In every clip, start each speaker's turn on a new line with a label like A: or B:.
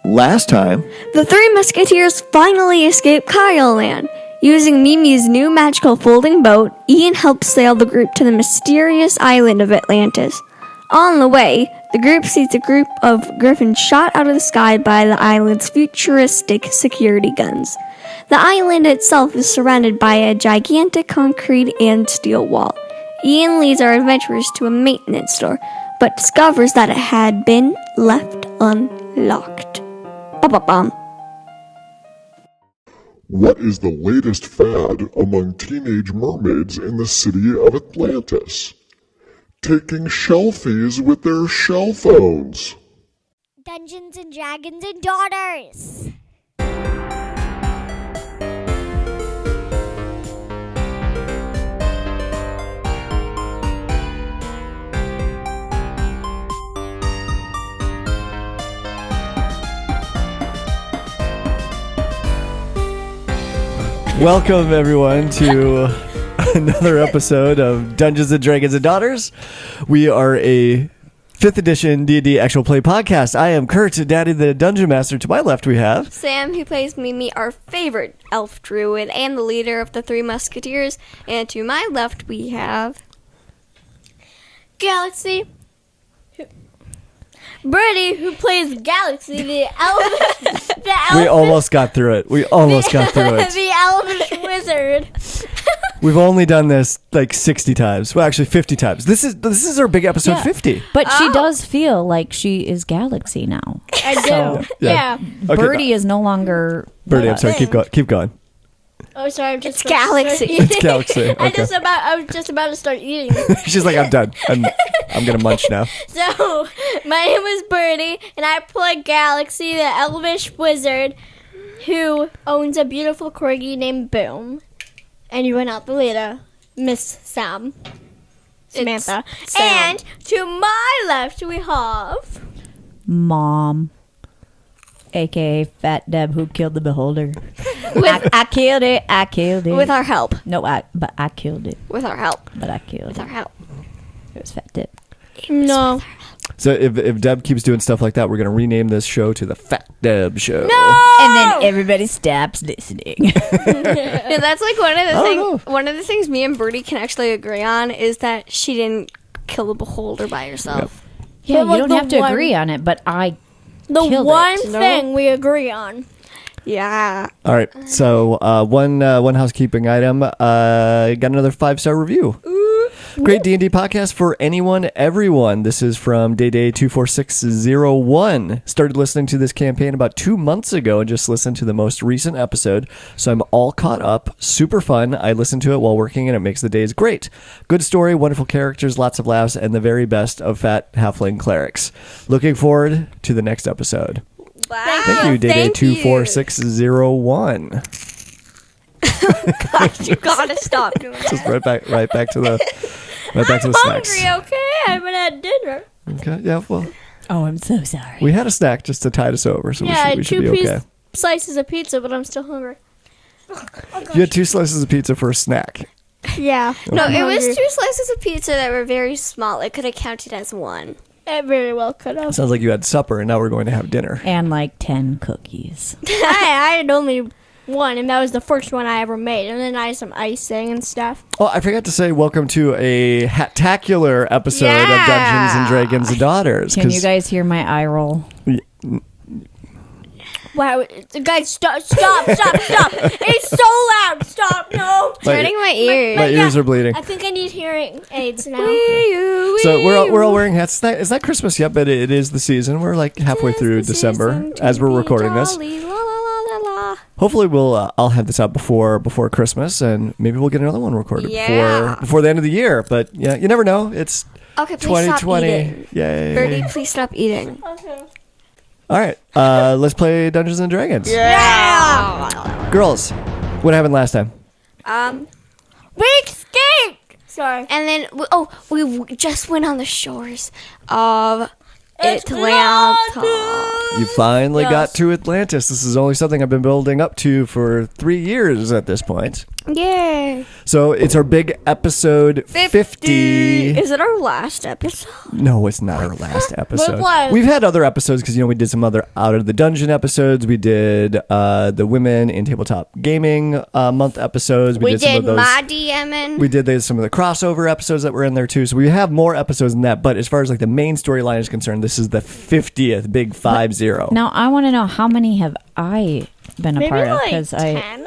A: Last time,
B: the Three Musketeers finally escape Kyle Land. Using Mimi's new magical folding boat, Ian helps sail the group to the mysterious island of Atlantis. On the way, the group sees a group of griffins shot out of the sky by the island's futuristic security guns. The island itself is surrounded by a gigantic concrete and steel wall. Ian leads our adventurers to a maintenance store, but discovers that it had been left unlocked. Ba-ba-bum.
C: What is the latest fad among teenage mermaids in the city of Atlantis? Taking selfies with their shell phones.
D: Dungeons and Dragons and Daughters.
A: welcome everyone to another episode of Dungeons and Dragons and Daughters. We are a 5th edition D&D actual play podcast. I am Kurt, Daddy the Dungeon Master. To my left we have
B: Sam, who plays Mimi, our favorite elf druid and the leader of the Three Musketeers. And to my left we have
E: Galaxy. Birdie, who plays Galaxy, the elf.
A: We almost got through it. The
E: elvish wizard.
A: We've only done this like 60 times. Well, actually 50 times. This is our big episode 50.
F: But she does feel like she is Galaxy now.
E: I do.
F: So,
E: yeah.
A: Okay.
F: Birdie is no longer...
A: Birdie, I'm sorry. Keep going.
E: Oh, sorry.
B: It's Galaxy.
A: It's Galaxy. Okay.
E: I was just about to start eating.
A: She's like, I'm done. I'm gonna munch now.
E: So, my name is Birdie, and I play Galaxy, the elvish wizard, who owns a beautiful corgi named Boom. And you went out the leader, Miss Samantha. And to my left, we have...
F: Mom. A.K.A. Fat Deb, who killed the beholder. I killed it.
B: with our help.
F: No, I killed it.
B: With our help.
F: But I killed
B: With
F: it.
B: our help.
F: It was Fat Deb.
E: No.
A: So if Deb keeps doing stuff like that, we're gonna rename this show to the Fat Deb Show.
E: No!
F: And then everybody stops listening.
B: Yeah, that's like one of the things me and Birdie can actually agree on is that she didn't kill the beholder by herself.
F: Yeah,
E: But, like,
F: you don't have to
E: the
F: agree on it, but I
E: The
F: killed
E: one
F: it.
E: thing we agree on.
B: Yeah.
A: All right. So one housekeeping item. Got another 5-star review. Great D&D podcast for anyone, everyone. This is from Day24601. Started listening to this campaign about 2 months ago and just listened to the most recent episode. So I'm all caught up. Super fun. I listen to it while working and it makes the days great. Good story, wonderful characters, lots of laughs, and the very best of fat halfling clerics. Looking forward to the next episode.
B: Wow.
A: Thank you, Day24601.
B: God, you gotta stop doing that.
A: Just right back to the snacks.
E: Hungry, okay? I haven't had dinner.
A: Okay, yeah, well,
F: Oh, I'm so sorry.
A: we had a snack just to tide us over, so
E: Yeah,
A: we should be
E: two
A: okay.
E: slices of pizza, but I'm still hungry.
A: You had 2 slices of pizza for a snack.
E: Yeah.
B: No,
E: I'm
B: it was
E: hungry.
B: 2 slices of pizza that were very small. It could have counted as one.
E: It very well could have.
A: Sounds like you had supper, and now we're going to have dinner.
F: And like 10 cookies.
E: I had only one, and that was the first one I ever made. And then I had some icing and stuff.
A: Oh, I forgot to say welcome to a hat-tacular episode of Dungeons and Dragons and Daughters.
F: Can you guys hear my eye roll?
E: Wow, guys, stop. It's so loud. Stop, no.
B: It's hurting my ears.
A: My ears are bleeding.
E: I think I need hearing aids now.
A: So we're all wearing hats. It's not Christmas yet, but it is the season. We're like halfway through December as we're recording this. Hopefully I'll have this out before Christmas, and maybe we'll get another one recorded before the end of the year. But yeah, you never know. It's
B: Okay, please stop
A: 2020.
B: eating.
A: Yay!
B: Birdie, please stop eating.
E: Okay.
A: All right, let's play Dungeons and Dragons.
B: Yeah.
A: Girls, what happened last time?
E: We escaped. Sorry.
B: And then we just went on the shores of Atlantis.
A: You finally got to Atlantis. This is only something I've been building up to for 3 years at this point.
B: Yay.
A: So it's our big episode 50.
B: Is it our last episode?
A: No, it's not our last episode.
E: what?
A: We've had other episodes because, we did some other Out of the Dungeon episodes. We did the Women in Tabletop Gaming month episodes.
B: We
A: did some of
B: did
A: those.
B: my DMing.
A: We did some of the crossover episodes that were in there too. So we have more episodes than that. But as far as like the main storyline is concerned, this is the 50th, big 50.
F: Now I want to know how many have I been a
E: Maybe
F: part of?
E: like
F: Because
E: 10?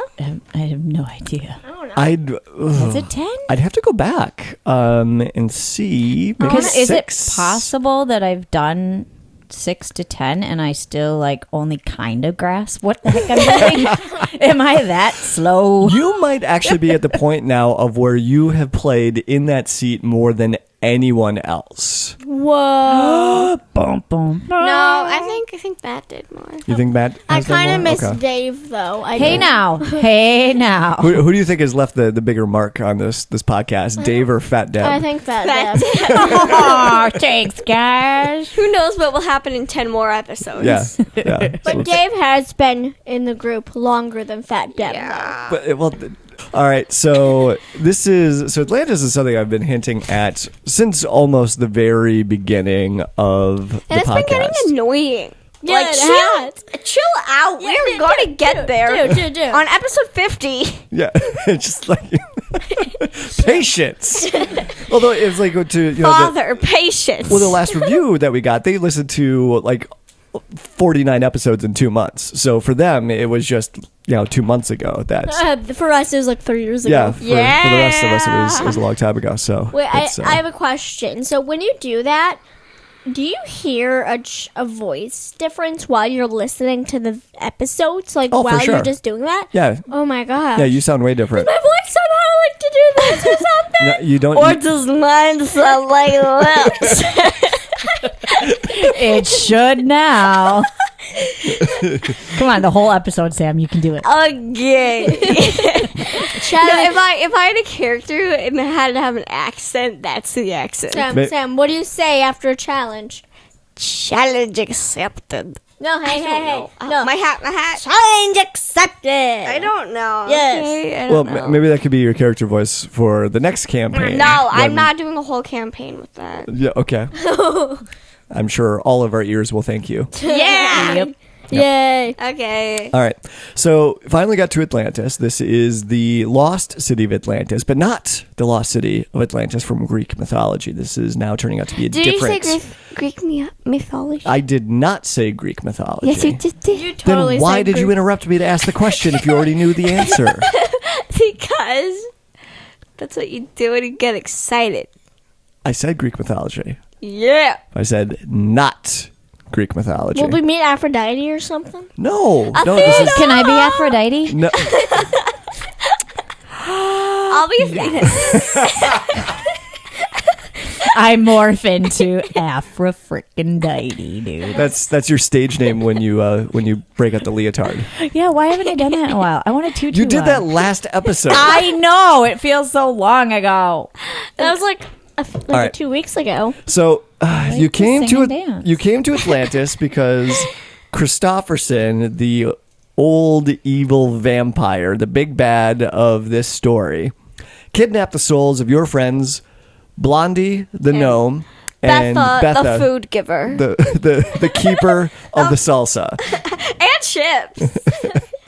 F: I have no idea.
E: I don't know.
F: Is it 10?
A: I'd have to go back and see. Maybe
F: Because is it
A: 6.
F: possible that I've done 6 to 10 and I still like only kind of grasp what the heck I'm doing? Am I that slow?
A: You might actually be at the point now of where you have played in that seat more than anyone else.
E: Whoa.
F: Boom, boom.
B: No, I think Matt did more.
A: You think Matt?
E: I
A: has done
E: kind of
A: more?
E: miss
A: Okay.
E: Dave, though.
F: Hey now. Hey now.
A: Who do you think has left the bigger mark on this podcast, Dave or Fat Deb?
E: I think Fat Deb.
F: Oh, thanks, guys.
B: Who knows what will happen in 10 more episodes?
A: Yeah. So
E: But
A: let's-
E: Dave has been in the group longer than Fat Deb.
B: Yeah.
A: all right. So Atlantis is something I've been hinting at since almost the very beginning of the
B: And it's
A: podcast.
B: been getting annoying.
E: Yeah,
B: Like,
E: it
B: chill out. We're going to get there.
E: Do.
B: On episode 50.
A: Yeah, it's just like patience. Although it's like
B: Father, patience.
A: the last review that we got, they listened to like 49 episodes in 2 months. So for them, it was just 2 months ago. That
E: For us, it was like 3 years ago.
A: yeah, for the rest of us, it was a long time ago. So
E: Wait, I
A: it's,
E: have a question. So when you do that, do you hear a voice difference while you're listening to the episodes? Like
A: Oh, for
E: while
A: sure.
E: you're just doing that?
A: yeah,
E: Oh my god.
A: yeah, you sound way different.
E: My voice somehow like to do this or something.
A: No, you don't.
B: Or does mine sound like this?
F: It should now. Come on, the whole episode, Sam. You can do it.
B: Okay. If I had a character and I had to have an accent, that's the accent.
E: Sam, what do you say after a challenge?
B: Challenge accepted.
E: No, hey. No.
B: My hat.
E: Challenge accepted.
B: I don't know.
E: Yes.
B: Okay? I
A: Well,
B: don't know.
A: maybe that could be your character voice for the next campaign.
B: No, I'm
A: When-
B: not doing a whole campaign with that.
A: Yeah. Okay. I'm sure all of our ears will thank you.
B: Yeah.
F: Yep.
E: Yay.
B: Okay.
A: All right. So finally got to Atlantis. This is the lost city of Atlantis, but not the lost city of Atlantis from Greek mythology. This is now turning out to be a
B: Did
A: different.
B: you say Greek mythology?
A: I did not say Greek mythology.
B: Yes, you did.
E: You totally
A: Then why
E: said
A: did you
E: Greek.
A: interrupt me to ask the question if you already knew the answer?
B: Because that's what you do when you get excited.
A: I said Greek mythology.
B: Yeah.
A: I said not Greek mythology.
E: Will we meet Aphrodite or something?
A: No. This is
F: Can I be Aphrodite?
A: no.
B: I'll be Venus.
F: I morph into Afro-frickin-dity, dude.
A: That's your stage name when you break out the leotard.
F: Yeah, why haven't I done that in a while? I want a tutu.
A: You did that
F: on.
A: last episode.
F: I know. It feels so long ago.
E: That was like
A: right.
E: 2 weeks ago.
A: So you came
F: to
A: to
F: sing and dance.
A: you came to Atlantis because Christopherson, the old evil vampire, the big bad of this story, kidnapped the souls of your friends Blondie the gnome and Betha,
B: the food giver.
A: the keeper of the salsa.
B: And chips.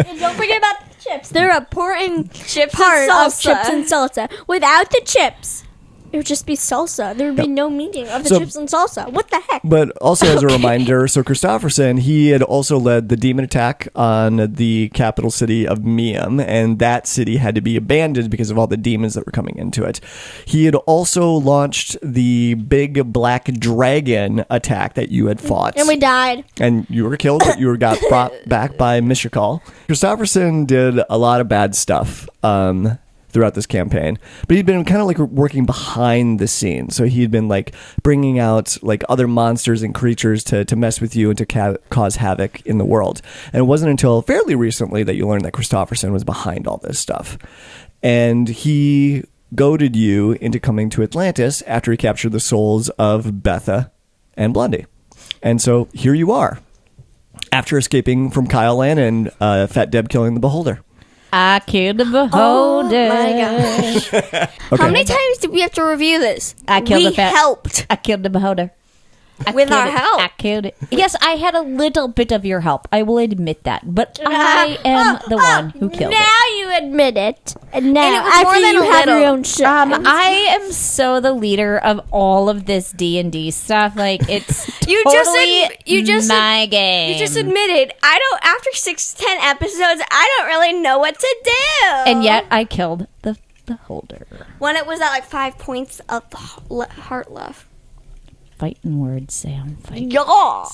E: And don't forget about the chips. They're an important
B: Chips
E: part
B: and
E: of
B: salsa.
E: chips and salsa. Without the chips, it would just be salsa. There would be no meaning of the
A: So-
E: chips and salsa. What the heck?
A: But also as a reminder, so Christopherson, he had also led the demon attack on the capital city of Miam, and that city had to be abandoned because of all the demons that were coming into it. He had also launched the big black dragon attack that you had fought.
E: And we died.
A: And you were killed, but you got brought back by Mishakal. Christopherson did a lot of bad stuff throughout this campaign, but he'd been kind of like working behind the scenes. So he'd been like bringing out like other monsters and creatures to mess with you and to cause havoc in the world. And it wasn't until fairly recently that you learned that Christopherson was behind all this stuff. And he goaded you into coming to Atlantis after he captured the souls of Betha and Blondie. And so here you are. After escaping from Kyle Land and Fat Deb killing the beholder.
F: I killed the beholder.
B: Oh my gosh.
A: Okay.
B: How many times did we have to review this?
F: I killed
B: we
F: the fat.
B: helped.
F: I killed the beholder. I
B: With
F: killed
B: our
F: it.
B: help.
F: I killed it. Yes, I had a little bit of your help. I will admit that. But I am the one who killed it.
E: Now you admit it. And now
B: And it was
E: after
B: more than
E: you
B: a
E: have your
B: little.
E: own shit.
F: I am so the leader of all of this D&D stuff. Like, it's
B: You
F: totally
B: just
F: my game.
B: You just admitted, after 6 to 10 episodes, I don't really know what to do.
F: And yet I killed the beholder.
B: When it was at like 5 points of heart left.
F: Fighting words, Sam. Fighting.
B: Yeah.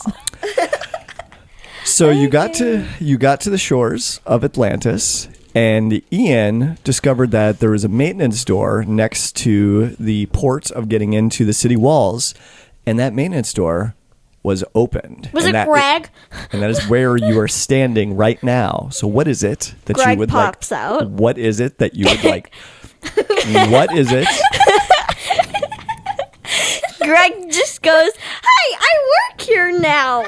A: So you got to the shores of Atlantis, and Ian discovered that there was a maintenance door next to the port of getting into the city walls, and that maintenance door was opened.
E: Was
A: And
E: it
A: that-
E: Greg?
A: And that is where you are standing right now. So what is it that
B: Greg
A: you would
B: pops
A: like?
B: out.
A: What is it that you would like? What is it?
B: Greg just goes, "Hey, I work here now.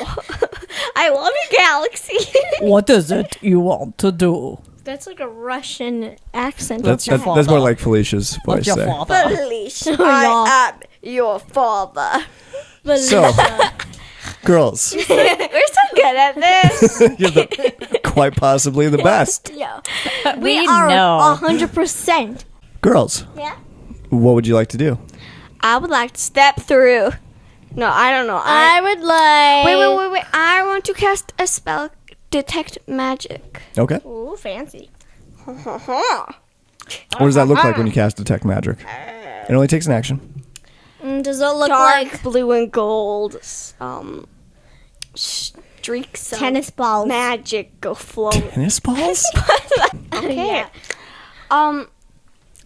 B: I love you, Galaxy."
F: What is it you want to do?
E: That's like a Russian accent.
A: That's more like Felicia's voice there.
B: Felicia, I am your father.
A: So, girls,
B: We're so good at this.
A: you're quite possibly the best.
E: Yeah.
F: We
E: are
F: know.
E: 100%.
A: Girls,
E: Yeah.
A: what would you like to do?
B: I would like to step through. No, I don't know.
E: I would like.
B: Wait. I want to cast a spell, detect magic.
A: Okay.
E: Ooh, fancy.
A: What does that look like when you cast Detect Magic? It only takes an action.
E: Does it look
B: Dark
E: like
B: blue and gold. Streaks of
E: tennis balls?
B: magic go floating.
A: Tennis balls?
B: Okay.
E: Yeah.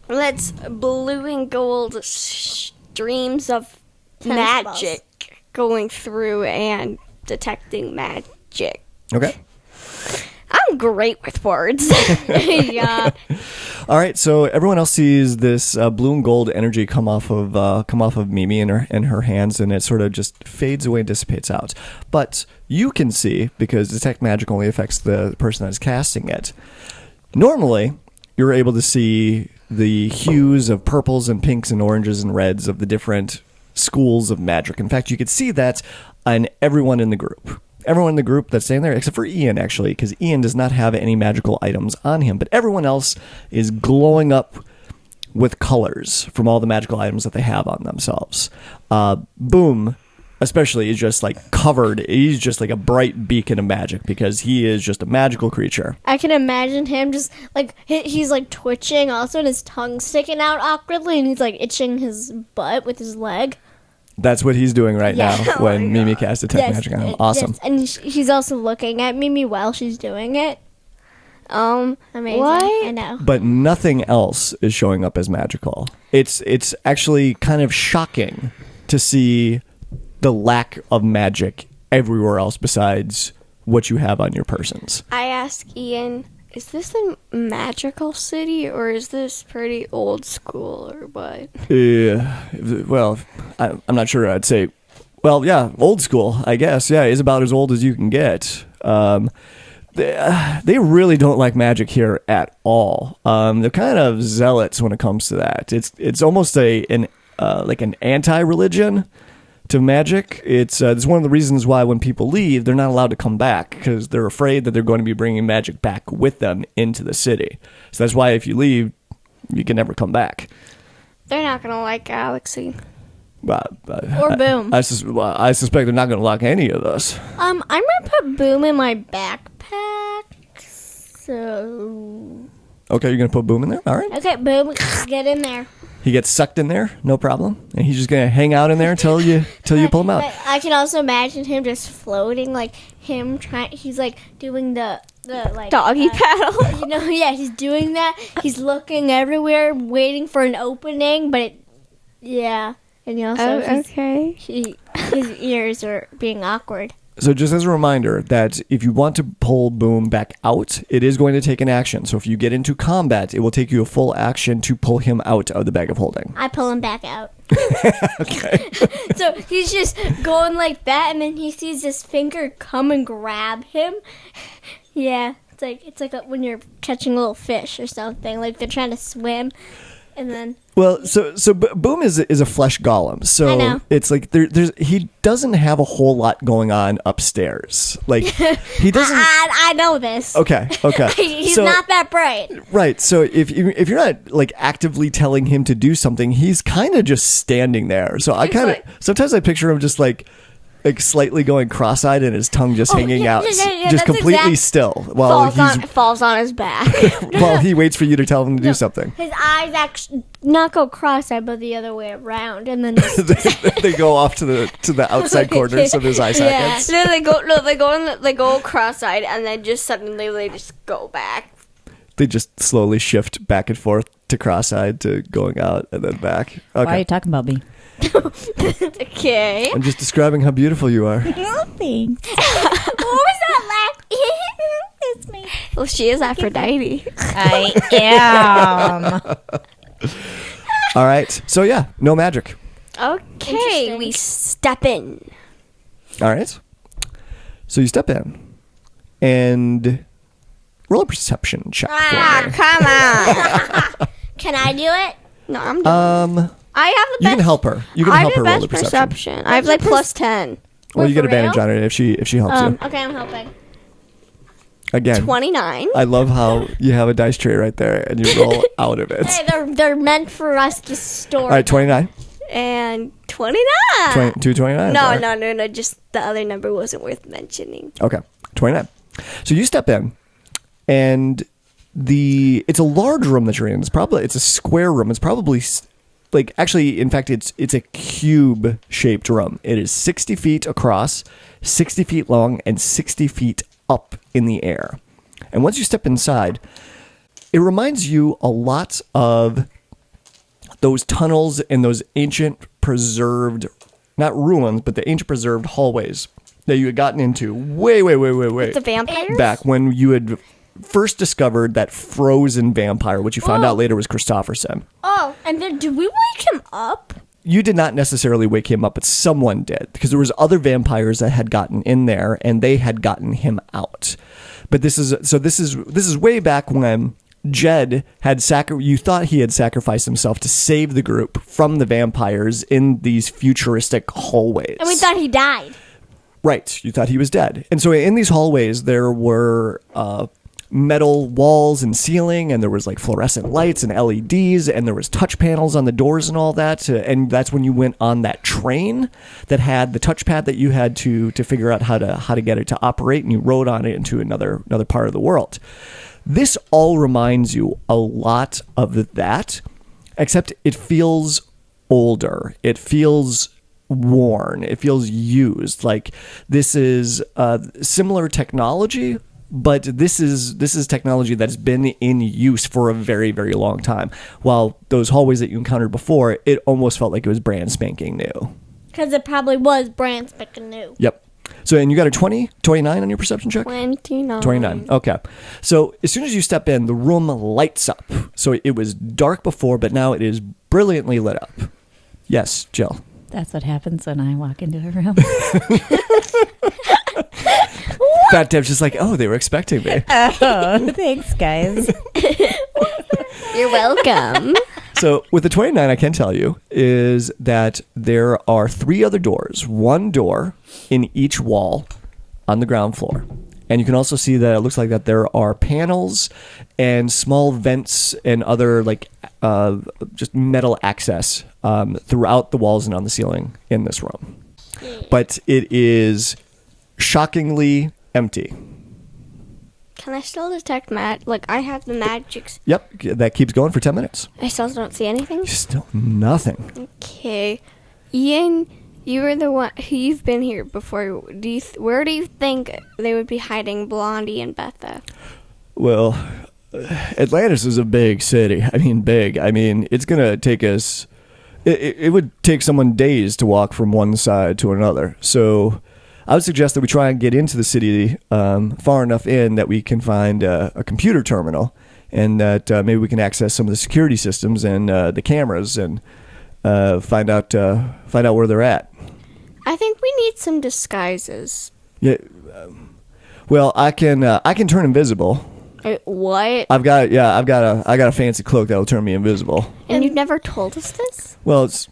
B: Let's blue and gold streams of
E: Tennis
B: magic going through and detecting magic.
A: Okay.
B: I'm great with words.
E: Yeah.
A: All right. So everyone else sees this blue and gold energy come off of Mimi in her hands, and it sort of just fades away and dissipates out. But you can see, because Detect Magic only affects the person that's casting it. Normally, you're able to see the hues of purples and pinks and oranges and reds of the different schools of magic. In fact, you could see that on everyone in the group. Everyone in the group that's staying there, except for Ian, actually, because Ian does not have any magical items on him. But everyone else is glowing up with colors from all the magical items that they have on themselves. Boom, especially, is just like covered. He's just like a bright beacon of magic because he is just a magical creature.
E: I can imagine him just like he's like twitching also, and his tongue's sticking out awkwardly, and he's like itching his butt with his leg.
A: That's what he's doing right
E: Yeah.
A: now when Mimi casts Detect Magic on him. Awesome.
E: Yes, and he's also looking at Mimi while she's doing it. Amazing.
B: What?
E: I know.
A: But nothing else is showing up as magical. It's actually kind of shocking to see the lack of magic everywhere else besides what you have on your persons.
B: I asked Ian, is this a magical city or is this pretty old school or what?
A: Well, I'm not sure. I'd say, well, yeah, old school, I guess. Yeah, is about as old as you can get. They really don't like magic here at all. They're kind of zealots when it comes to that. It's almost an anti-religion to magic. It's one of the reasons why when people leave, they're not allowed to come back because they're afraid that they're going to be bringing magic back with them into the city. So that's why if you leave, you can never come back.
B: They're not going to like Galaxy.
E: Or Boom.
A: I suspect they're not going to like any of us.
E: I'm gonna put Boom in my backpack. So
A: Okay, you're going to put Boom in there? All right.
E: okay, Boom, get in there.
A: He gets sucked in there, no problem. And he's just going to hang out in there until you pull him out.
E: But I can also imagine him just floating, like him trying. He's like doing the like
B: Doggy paddle.
E: You know, yeah, he's doing that. He's looking everywhere, waiting for an opening, but and he also
B: okay.
E: his ears are being awkward.
A: So just as a reminder that if you want to pull Boom back out, it is going to take an action. So if you get into combat, it will take you a full action to pull him out of the bag of holding.
E: I pull him back out.
A: Okay.
E: So he's just going like that, and then he sees this finger come and grab him. Yeah, it's like when you're catching a little fish or something. Like they're trying to swim, and then
A: Well, so Boom is a flesh golem. So
E: I know.
A: it's like he doesn't have a whole lot going on upstairs. Like he doesn't.
E: I know this.
A: Okay.
E: He's
A: So-
E: not that bright.
A: Right. So if you're not like actively telling him to do something, he's kind of just standing there. So I kind of sometimes I picture him just like slightly going cross-eyed and his tongue just hanging out,
E: yeah,
A: just
E: that's
A: completely still while
E: Falls on his back.
A: while he waits for you to tell him to do something.
E: His eyes actually not go cross-eyed, but the other way around, and then
A: They go off to the outside corners of his eye sockets.
G: No, they go cross-eyed, and then just suddenly they just go back.
A: They just slowly shift back and forth to cross-eyed to going out and then back.
F: Why are
A: Okay.
F: you talking about me?
G: Okay.
A: I'm just describing how beautiful you are.
F: No, thanks.
E: what was that laugh?
F: It's me.
G: Well, she is Aphrodite.
F: I am.
A: All right. So yeah, no magic.
G: Okay,
E: Interesting.
G: we step in.
A: All right. So you step in and roll a perception check for me.
G: Come on.
E: Can I do it?
G: No, I'm done. I have the
A: You
G: best.
A: can help her. You can
G: I
A: help
G: have
A: her
G: the
A: roll
G: best
A: the perception.
G: I have like plus 10.
A: Well, you get
E: for
A: advantage
E: real?
A: on it if she helps you.
E: Okay, I'm helping.
A: Again,
G: 29.
A: I love how you have a dice tray right there and you roll out of it.
E: Hey, they're meant for us to store.
A: All right, 29.
G: And 29.
A: 229.
G: No. Just the other number wasn't worth mentioning.
A: Okay, 29. So you step in, and it's a large room that you're in. It's a square room. It's probably in fact, it's a cube shaped room. It is 60 feet across, 60 feet long, and 60 feet up in the air. And once you step inside, it reminds you a lot of those tunnels and those ancient preserved, not ruins, but the ancient preserved hallways that you had gotten into way
G: The vampires?
A: back when you had first discovered that frozen vampire, which you found out later was Christopherson.
E: Oh, and then did we wake him up?
A: You did not necessarily wake him up, but someone did, because there was other vampires that had gotten in there and they had gotten him out. But this is way back when Jed had you thought he had sacrificed himself to save the group from the vampires in these futuristic hallways.
E: And we thought he died.
A: Right, you thought he was dead. And so in these hallways there were metal walls and ceiling, and there was like fluorescent lights and LEDs, and there was touch panels on the doors and all that. And that's when you went on that train that had the touchpad that you had to figure out how to get it to operate, and you rode on it into another part of the world. This all reminds you a lot of that, except it feels older. It feels worn. It feels used. Like this is similar technology, but this is technology that's been in use for a very, very long time. While those hallways that you encountered before, it almost felt like it was brand spanking new.
E: Because it probably was brand spanking new.
A: Yep. So, and you got a 29 on your perception check?
G: 29.
A: 29. Okay. So as soon as you step in, the room lights up. So it was dark before, but now it is brilliantly lit up. Yes, Jill.
F: That's what happens when I walk into a room.
A: Fat Deb's just like, oh, they were expecting me.
F: Oh, thanks, guys.
G: You're welcome.
A: So with the 29, I can tell you is that there are 3 other doors, one door in each wall on the ground floor. And you can also see that it looks like that there are panels and small vents and other just metal access throughout the walls and on the ceiling in this room. But it is shockingly empty.
G: Can I still detect I have the magic.
A: Yep, that keeps going for 10 minutes.
G: I still don't see anything?
A: Still nothing.
G: Okay. Ian, you were the one you've been here before. Where do you think they would be hiding Blondie and Betha?
A: Well, Atlantis is a big city. I mean, big. I mean, it's going to take us... It would take someone days to walk from one side to another. So I would suggest that we try and get into the city far enough in that we can find a computer terminal, and that maybe we can access some of the security systems and the cameras and find out where they're at.
G: I think we need some disguises.
A: Yeah. Well, I can turn invisible.
G: What?
A: I got a fancy cloak that'll turn me invisible.
G: And you've never told us this?
A: Well, it's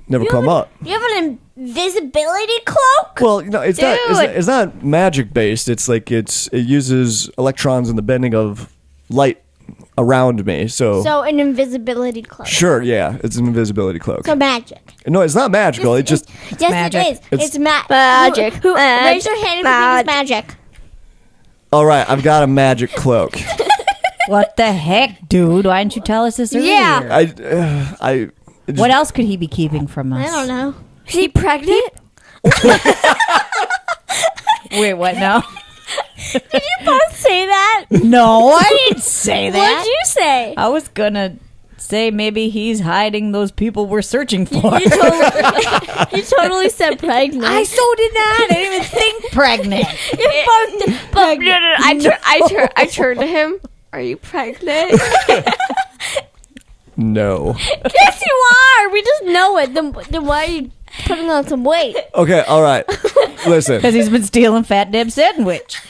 A: never come up.
E: You have an invisibility cloak?
A: Well, it's not magic based. It's like it uses electrons and the bending of light around me. So
E: an invisibility cloak.
A: sure, yeah, it's an invisibility cloak.
E: So magic.
A: No, it's not magical. It just
E: Yes,
F: magic.
E: it is. It's magic.
G: Magic.
E: Raise your hand if you think it's magic.
A: all right. I've got a magic cloak.
F: What the heck, dude? Why didn't you tell us this earlier?
E: Yeah.
F: What else could he be keeping from us?
E: I don't know.
G: Is he pregnant?
F: Wait, what now?
E: Did you both say that?
F: No, I didn't say that.
E: What did you say?
F: I was gonna say maybe he's hiding those people we're searching for.
E: You totally said pregnant.
F: I so did not. I didn't even think pregnant.
E: You're both pregnant.
G: I turned to him. Are you pregnant?
A: No.
E: Yes, you are. We just know it. Then why are you putting on some weight?
A: Okay. All right. Listen.
F: Because he's been stealing Fat Deb sandwich.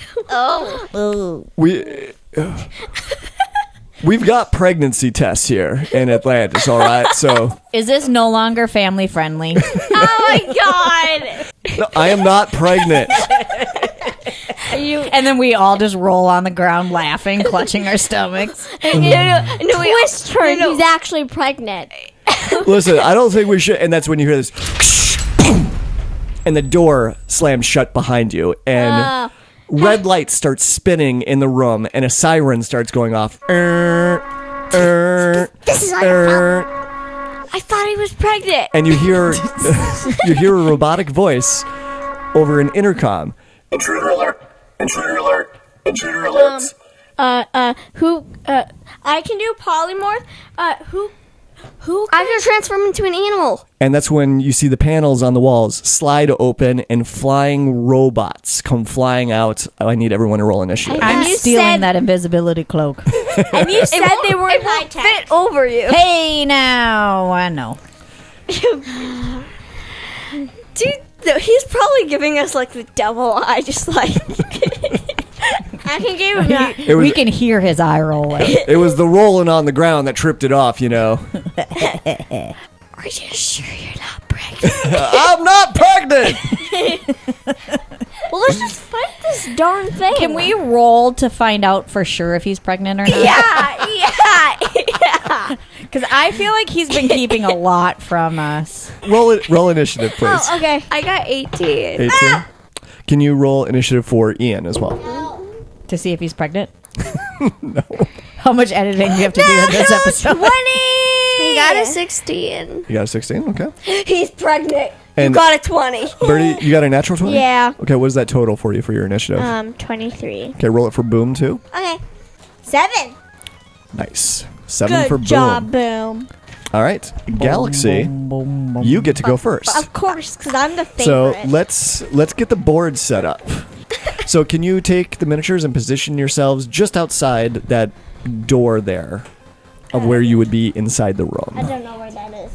A: We've got pregnancy tests here in Atlantis. All right. So
F: Is this no longer family friendly?
E: Oh my god.
A: no, I am not pregnant.
F: And then we all just roll on the ground laughing, clutching our stomachs.
E: Twist her. He's actually pregnant.
A: Listen, I don't think we should. And that's when you hear this, and the door slams shut behind you, and red lights start spinning in the room, and a siren starts going off.
D: This is all your fault.
G: I thought he was pregnant.
A: And you hear a robotic voice over an intercom. Intruder alert! Intruder alert! Intruder alert!
E: I can do polymorph. Who?
G: I can transform into an animal.
A: And that's when you see the panels on the walls slide open and flying robots come flying out. Oh, I need everyone to roll initiative.
F: I'm
E: you
F: stealing
E: said-
F: that invisibility cloak.
E: And you said they were in high tech.
G: Fit over you.
F: Hey, now I know.
G: Dude, he's probably giving us like the devil eye, just like.
E: I can give him that.
F: We can hear his eye rolling.
A: It was the rolling on the ground that tripped it off, you know.
G: Are you sure you're not pregnant?
A: I'm not pregnant!
E: Well, let's just fight this darn thing.
F: Can we roll to find out for sure if he's pregnant or not?
E: Yeah.
F: Because I feel like he's been keeping a lot from us.
A: Roll initiative, please.
E: Oh, okay.
G: I got 18.
A: 18. Can you roll initiative for Ian as well?
F: To see if he's pregnant? No. How much editing do you have to do in this episode?
E: 20!
G: He got a 16.
A: You got a 16? Okay.
G: He's pregnant.
A: And
G: Got a 20.
A: Bertie, you got a natural 20?
E: Yeah.
A: Okay, what is that total for you for your initiative?
E: 23.
A: Okay, roll it for Boom, too.
E: Okay. 7.
A: Nice. 7 for Boom.
E: Good job, Boom.
A: All right. Galaxy, you get to go first.
E: Of course, because I'm the
A: So
E: favorite.
A: let's get the board set up. So can you take the miniatures and position yourselves just outside that door there of where you would be inside the room?
E: I don't know where that is.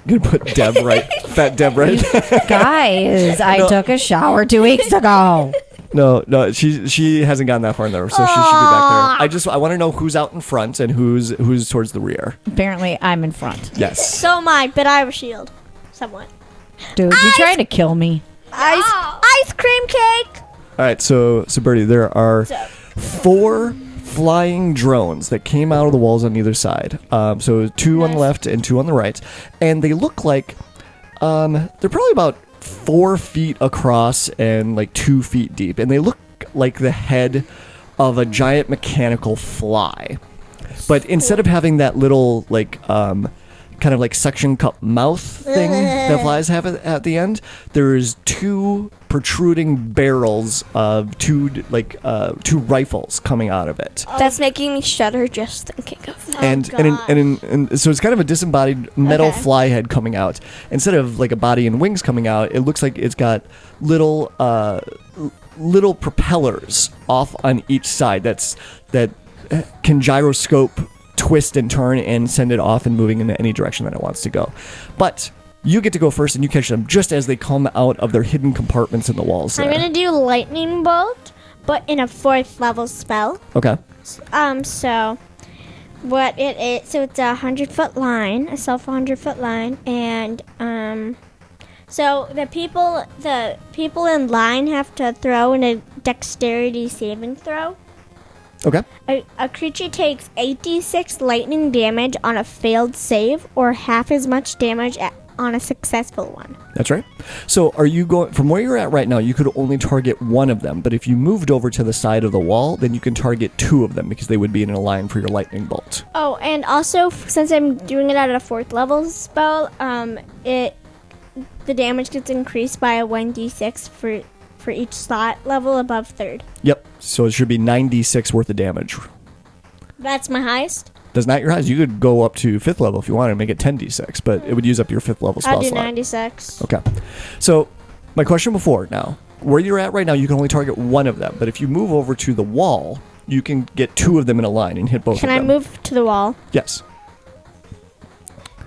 A: I'm gonna put Deb right, fat Deb right.
F: Guys, I took a shower 2 weeks ago.
A: No, she hasn't gotten that far in there, so she should be back there. I want to know who's out in front and who's towards the rear.
F: Apparently, I'm in front.
A: Yes.
E: So am I, but I have a shield. Somewhat.
F: Dude, you trying to kill me?
E: Ice cream cake!
A: All right, so Bertie, there are 4 flying drones that came out of the walls on either side. So 2 on the left and 2 on the right, and they look like they're probably about 4 feet across and like 2 feet deep, and they look like the head of a giant mechanical fly. But instead of having that little like kind of like suction cup mouth thing that flies have at the end, there's 2 protruding barrels of two rifles coming out of it.
G: That's making me shudder just thinking of that.
A: And so it's kind of a disembodied metal fly head coming out. Instead of like a body and wings coming out, it looks like it's got little propellers off on each side that can gyroscope, twist and turn and send it off and moving in any direction that it wants to go. But you get to go first and you catch them just as they come out of their hidden compartments in the walls there.
E: I'm going to do lightning bolt, but in a 4th level spell.
A: Okay.
E: So what it is, so it's a 100-foot line, a self 100-foot line, and so the people in line have to throw in a dexterity saving throw.
A: Okay.
E: A creature takes 86 lightning damage on a failed save, or half as much damage on a successful one.
A: That's right. So are you going, from where you're at right now, you could only target one of them, but if you moved over to the side of the wall, then you can target 2 of them because they would be in a line for your lightning bolt.
E: Oh, and also, since I'm doing it at a 4th level spell, the damage gets increased by a 1d6 for each slot level above 3rd.
A: Yep. So it should be 96 worth of damage.
E: That's my highest.
A: That's not your highest. You could go up to 5th level if you wanted to make it 10d6, but it would use up your 5th level spell
E: I'll do
A: slot.
E: 96.
A: Okay. So my question before now, where you're at right now, you can only target one of them, but if you move over to the wall, you can get 2 of them in a line and hit both of them.
E: Can I move to the wall?
A: Yes.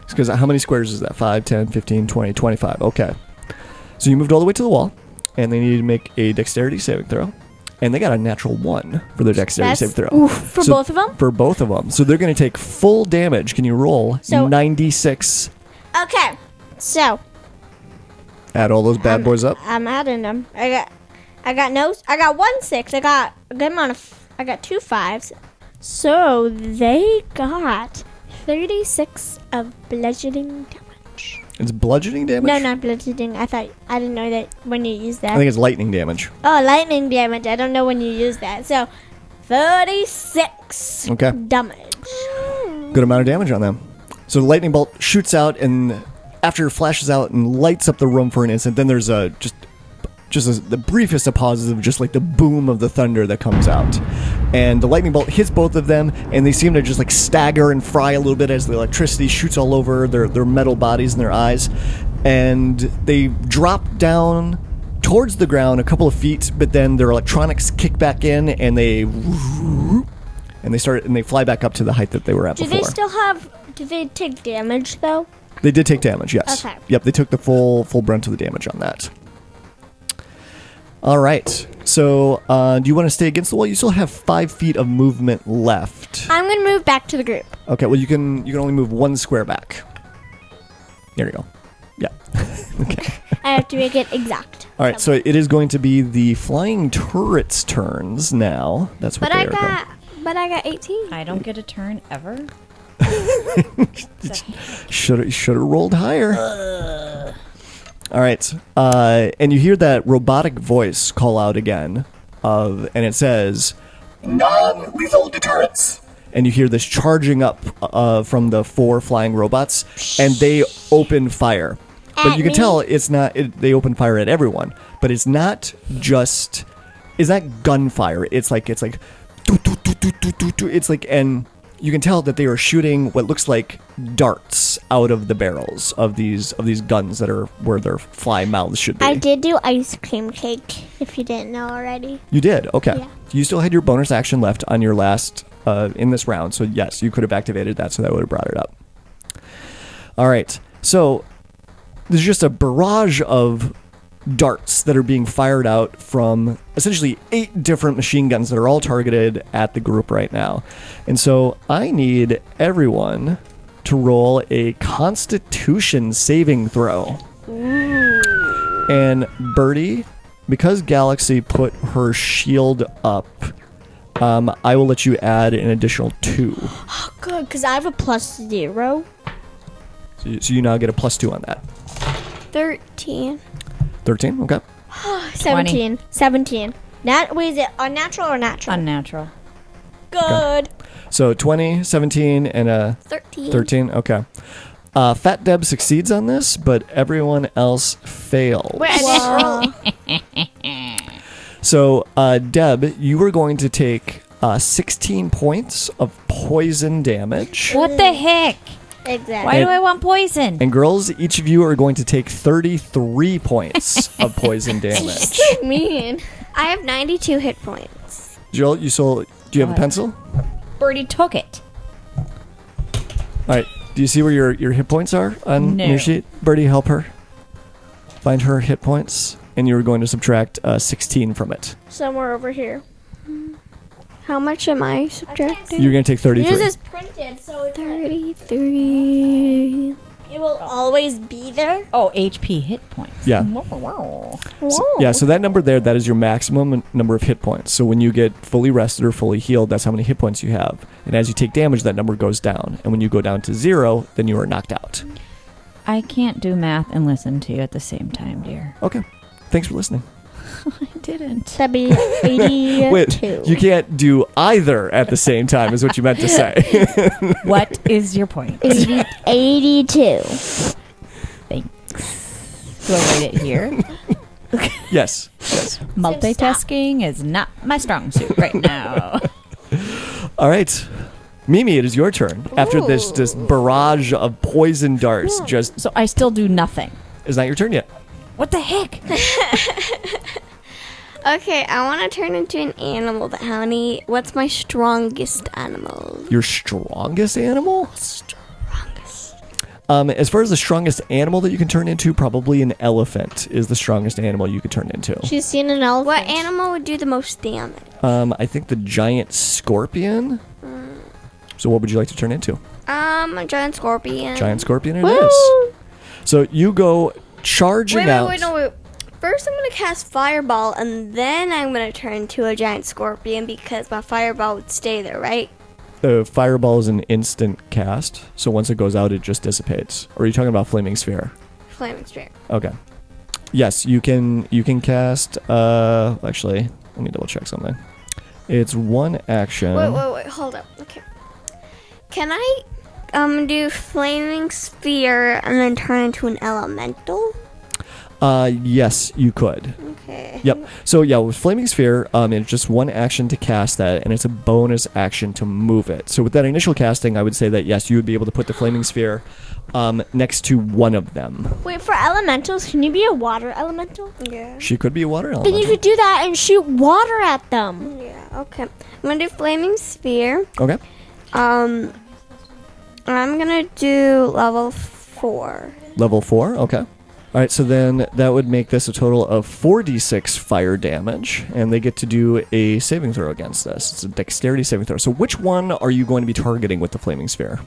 A: Because how many squares is that? 5, 10, 15, 20, 25. Okay. So you moved all the way to the wall, and they need to make a dexterity saving throw. And they got a natural 1 for their dexterity saving throw.
E: Oof, for both of them?
A: For both of them. So they're going to take full damage. Can you roll 96?
E: Okay. So
A: Add all those bad boys up.
E: I'm adding them. I got 1 6. I got a good amount of. I got 2 5s. So they got 36 of bludgeoning damage.
A: It's bludgeoning damage?
E: No, not bludgeoning. I didn't know that when you use that.
A: I think it's lightning damage.
E: Oh, lightning damage. I don't know when you use that. So 36 damage.
A: Good amount of damage on them. So the lightning bolt shoots out, and after it flashes out and lights up the room for an instant, then there's the briefest of pauses of just like the boom of the thunder that comes out. And the lightning bolt hits both of them, and they seem to just like stagger and fry a little bit as the electricity shoots all over their metal bodies and their eyes. And they drop down towards the ground a couple of feet, but then their electronics kick back in, and they fly back up to the height that they were at before.
E: Do they take damage though?
A: They did take damage, yes.
E: Okay.
A: Yep, they took the full brunt of the damage on that. All right. So, do you want to stay against the wall? You still have 5 feet of movement left.
E: I'm gonna move back to the group.
A: Okay. Well, you can only move 1 square back. There you go. Yeah. Okay.
E: I have to make it exact.
A: All right. So it is going to be the flying turrets' turns now. That's what they are going.
G: But I got 18.
F: I don't get a turn ever.
A: Should have rolled higher. All right, and you hear that robotic voice call out again, and it says, "Non-lethal deterrents." And you hear this charging up from the 4 flying robots, and they open fire. But you can tell it's not. They open fire at everyone, but it's not just. It's not gunfire. It's like. It's like, and you can tell that they are shooting what looks like darts out of the barrels of these guns that are where their fly mouths should be.
E: I did do ice cream cake, if you didn't know already.
A: You did? Okay.
E: Yeah.
A: You still had your bonus action left on your last, in this round, so yes, you could have activated that, so that would have brought it up. All right. So, there's just a barrage of darts that are being fired out from essentially 8 different machine guns that are all targeted at the group right now. And so I need everyone to roll a Constitution saving throw. Ooh. And Birdie, because Galaxy put her shield up, I will let you add an additional 2.
E: Oh, good, because I have a +0.
A: So you now get a +2 on that.
G: 13.
A: 13, okay.
E: 17. 17. Is it unnatural or natural?
F: Unnatural.
E: Good.
A: So 20, 17, and a
G: 13.
A: 13, okay. Fat Deb succeeds on this, but everyone else fails.
G: Wait, I didn't roll.
A: So, Deb, you are going to take 16 points of poison damage.
F: What the heck?
E: Exactly.
F: Why do I want poison?
A: And girls, each of you are going to take 33 points of poison damage.
E: Mean.
G: I have 92 hit points.
A: Jill, do you have a pencil?
F: Birdie took it.
A: All right. Do you see where your hit points are on
F: No.
A: your sheet? Birdie, help her. Find her hit points, and you're going to subtract 16 from it.
E: Somewhere over here.
G: How much am I subtracting?
A: You're going to take 33.
E: Yours is printed, so it's
G: 33.
E: it will always be there.
F: Oh, HP hit points.
A: Yeah.
F: Wow.
A: So that number there, that is your maximum number of hit points. So when you get fully rested or fully healed, that's how many hit points you have. And as you take damage, that number goes down. And when you go down to 0, then you are knocked out.
F: I can't do math and listen to you at the same time, dear.
A: Okay. Thanks for listening.
F: I didn't.
E: That'd be 82.
A: Wait, you can't do either at the same time is what you meant to say.
F: What is your point?
E: 82.
F: Thanks. Do I write it here?
A: Yes.
F: Multitasking is not my strong suit right now.
A: All right. Mimi, it is your turn. After this barrage of poison darts just...
F: So I still do nothing.
A: It's not your turn yet.
F: What the heck?
G: Okay, I want to turn into an animal. What's my strongest animal?
A: Your strongest animal? As far as the strongest animal that you can turn into, probably an elephant is the strongest animal you could turn into.
E: She's seen an elephant.
G: What animal would do the most damage?
A: I think the giant scorpion. So what would you like to turn into?
G: A giant scorpion.
A: Giant scorpion it is. So you go charging out.
G: Wait. First, I'm going to cast Fireball, and then I'm going to turn into a giant scorpion because my Fireball would stay there, right?
A: The fireball is an instant cast, so once it goes out, it just dissipates. Or are you talking about flaming sphere?
G: Flaming Sphere.
A: Okay. Yes, you can cast. Actually, let me double check something. It's one action.
G: Wait, hold up. Okay. Can I do Flaming Sphere and then turn into an elemental?
A: Yes, you could.
G: Okay.
A: Yep. So yeah, with Flaming Sphere, it's just one action to cast that, and it's a bonus action to move it. So with that initial casting, I would say that yes, you would be able to put the Flaming Sphere next to one of them.
E: Wait, for elementals, can you be a water elemental?
G: Yeah.
A: She could be a water
E: Then
A: elemental.
E: you could do that and shoot water at them.
G: Yeah, okay. I'm going to do Flaming Sphere.
A: Okay.
G: I'm going to do level 4.
A: Level 4. Okay. All right, so then that would make this a total of 4d6 fire damage, and they get to do a saving throw against this. It's a dexterity saving throw. So which one are you going to be targeting with the Flaming Sphere?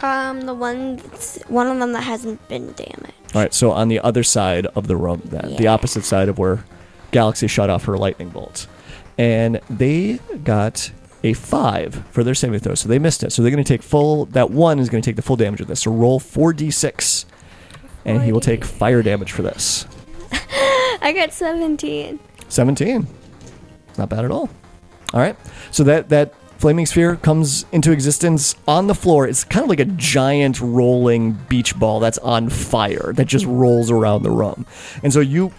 G: One of them that hasn't been damaged.
A: All right, so on the other side of the room then, the opposite side of where Galaxy shot off her lightning bolt. And they got a 5 for their saving throw, so they missed it. So they're going to take that one is going to take the full damage of this. So roll 4d6. And he will take fire damage for this.
G: I got 17.
A: 17. Not bad at all. All right. So that flaming sphere comes into existence on the floor. It's kind of like a giant rolling beach ball that's on fire that just rolls around the room. And so you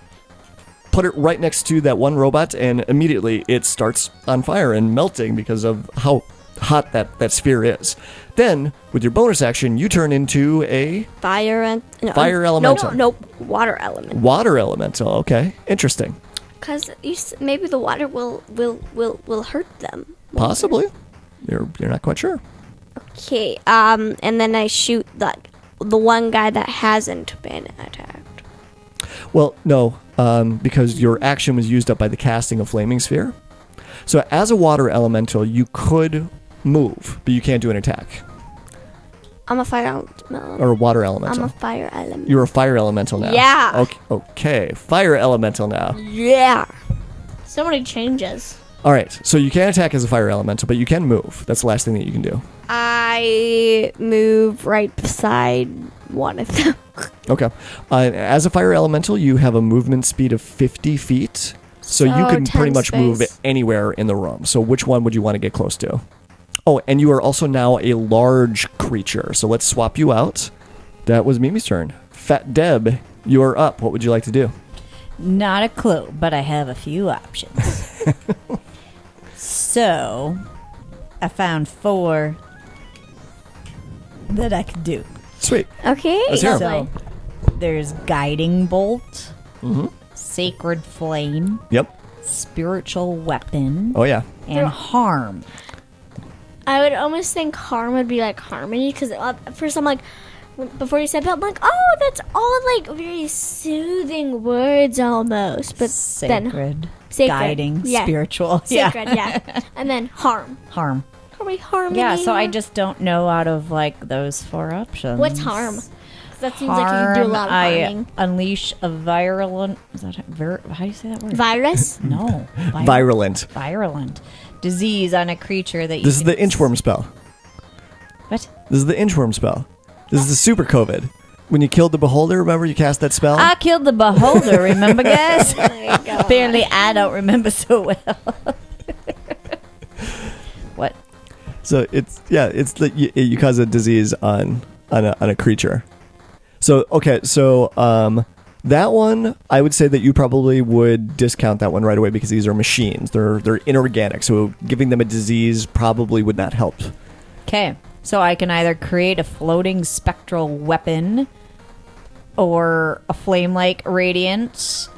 A: put it right next to that one robot, and immediately it starts on fire and melting because of how hot that sphere is. Then, with your bonus action, you turn into a
G: Fire
A: elemental.
G: Nope. Water element.
A: Water elemental. Okay, interesting.
G: Because maybe the water will hurt them.
A: Possibly. You're not quite sure.
G: Okay. And then I shoot the one guy that hasn't been attacked.
A: Well, no, because your action was used up by the casting of Flaming Sphere. So as a water elemental, you could move, but you can't do an attack.
G: I'm a fire elemental.
A: Or a water elemental.
G: I'm a fire element.
A: You're a fire elemental now.
G: Yeah.
A: Okay. Fire elemental now.
G: Yeah.
E: So many changes.
A: All right. So you can't attack as a fire elemental, but you can move. That's the last thing that you can do.
G: I move right beside one of them.
A: Okay. As a fire elemental, you have a movement speed of 50 feet. So you can
G: 10
A: pretty much
G: space.
A: move anywhere in the room. So which one would you want to get close to? Oh, and you are also now a large creature. So let's swap you out. That was Mimi's turn. Fat Deb, you're up. What would you like to do?
F: Not a clue, but I have a few options. So, I found 4 that I could do.
A: Sweet.
B: Okay.
A: Let's hear 'em.
F: So, there's Guiding Bolt,
A: Mm-hmm.
F: Sacred Flame,
A: Yep.
F: Spiritual Weapon,
A: Oh, yeah.
F: and Harm.
E: I would almost think harm would be like harmony, because at first I'm like, before you said that, I'm like, oh, that's all like very soothing words almost. But then
F: Sacred,
E: sacred,
F: guiding,
E: yeah.
F: spiritual.
E: sacred, yeah. And then harm.
F: Harm.
E: Are we harmony?
F: Yeah, so I just don't know out of like those 4 options.
E: What's harm? 'Cause that seems like you can do a lot of
F: I
E: harming.
F: unleash a virulent. Is that how do you say that word?
E: Virus?
F: No.
A: Virulent.
F: Virulent disease on a creature that you.
A: This is the
F: can-
A: inchworm spell.
F: What?
A: This is the inchworm spell. This is the super COVID. When you killed the beholder, remember you cast that spell?
F: I killed the beholder. Remember, guys? Apparently, I don't remember so well. What?
A: So it's like you cause a disease on a creature. So okay, that one I would say that you probably would discount that one right away because these are machines. They're inorganic, so giving them a disease probably would not help.
F: Okay, so I can either create a floating spectral weapon, or a flame-like radiance,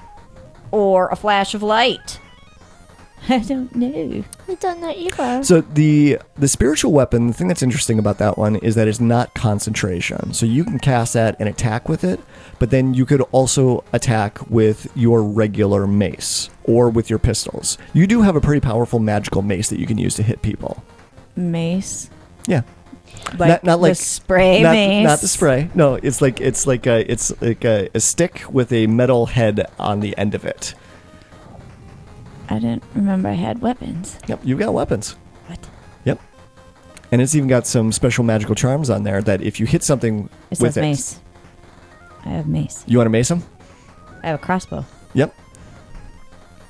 F: or a flash of light. I don't know.
E: I don't know either.
A: So the spiritual weapon, the thing that's interesting about that one is that it's not concentration. So you can cast that and attack with it, but then you could also attack with your regular mace or with your pistols. You do have a pretty powerful magical mace that you can use to hit people.
F: Mace.
A: Yeah.
F: Like
A: not like
F: the spray mace.
A: Not the spray. No, it's like a stick with a metal head on the end of it.
F: I didn't remember I had weapons.
A: Yep, you've got weapons.
F: What?
A: Yep. And it's even got some special magical charms on there that if you hit something
F: It
A: with
F: says
A: it,
F: mace. I have mace.
A: you want to mace them?
F: I have a crossbow.
A: Yep,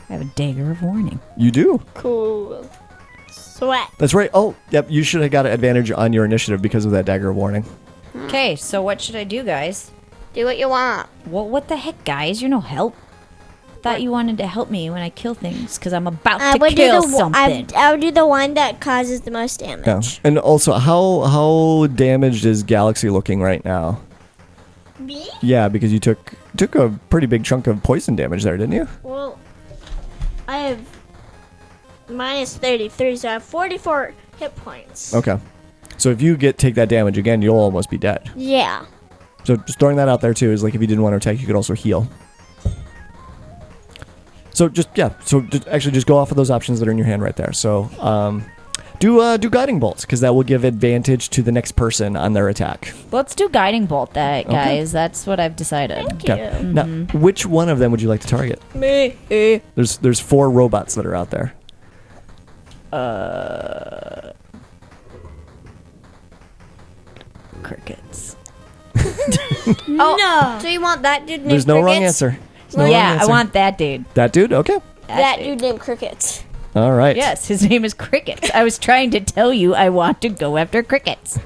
F: I have a dagger of warning.
A: you do.
E: Cool. Sweat.
A: That's right. Oh, yep. You should have got an advantage on your initiative because of that dagger of warning.
F: Okay, so what should I do, guys?
G: Do what you want.
F: Well, what the heck, guys? You're no help. Thought you wanted to help me when I kill things because I'm about to kill something.
E: I would do the one that causes the most
A: Yeah.
E: damage.
A: And also, how damaged is Galaxy looking right now?
E: Me?
A: Yeah, because you took a pretty big chunk of poison damage there, didn't you?
E: Well, I have minus 33, so I have 44 hit points.
A: Okay. So if you take that damage again, you'll almost be dead.
E: Yeah.
A: So just throwing that out there too is like if you didn't want to attack, you could also heal. So just go off of those options that are in your hand right there. So do guiding bolts because that will give advantage to the next person on their attack.
F: Let's do guiding bolt, that
A: Okay.
F: guys. That's what I've decided.
A: Okay. Now, which one of them would you like to target?
F: Me.
A: There's 4 robots that are out there.
F: Crickets.
E: No.
G: So you want that dude named
A: There's no wrong
G: Crickets?
A: answer. There's no wrong
F: Yeah, I
A: answer.
F: want that dude.
A: that dude. Okay.
E: That dude named Crickets.
A: All right.
F: Yes, his name is Crickets. I was trying to tell you I want to go after crickets.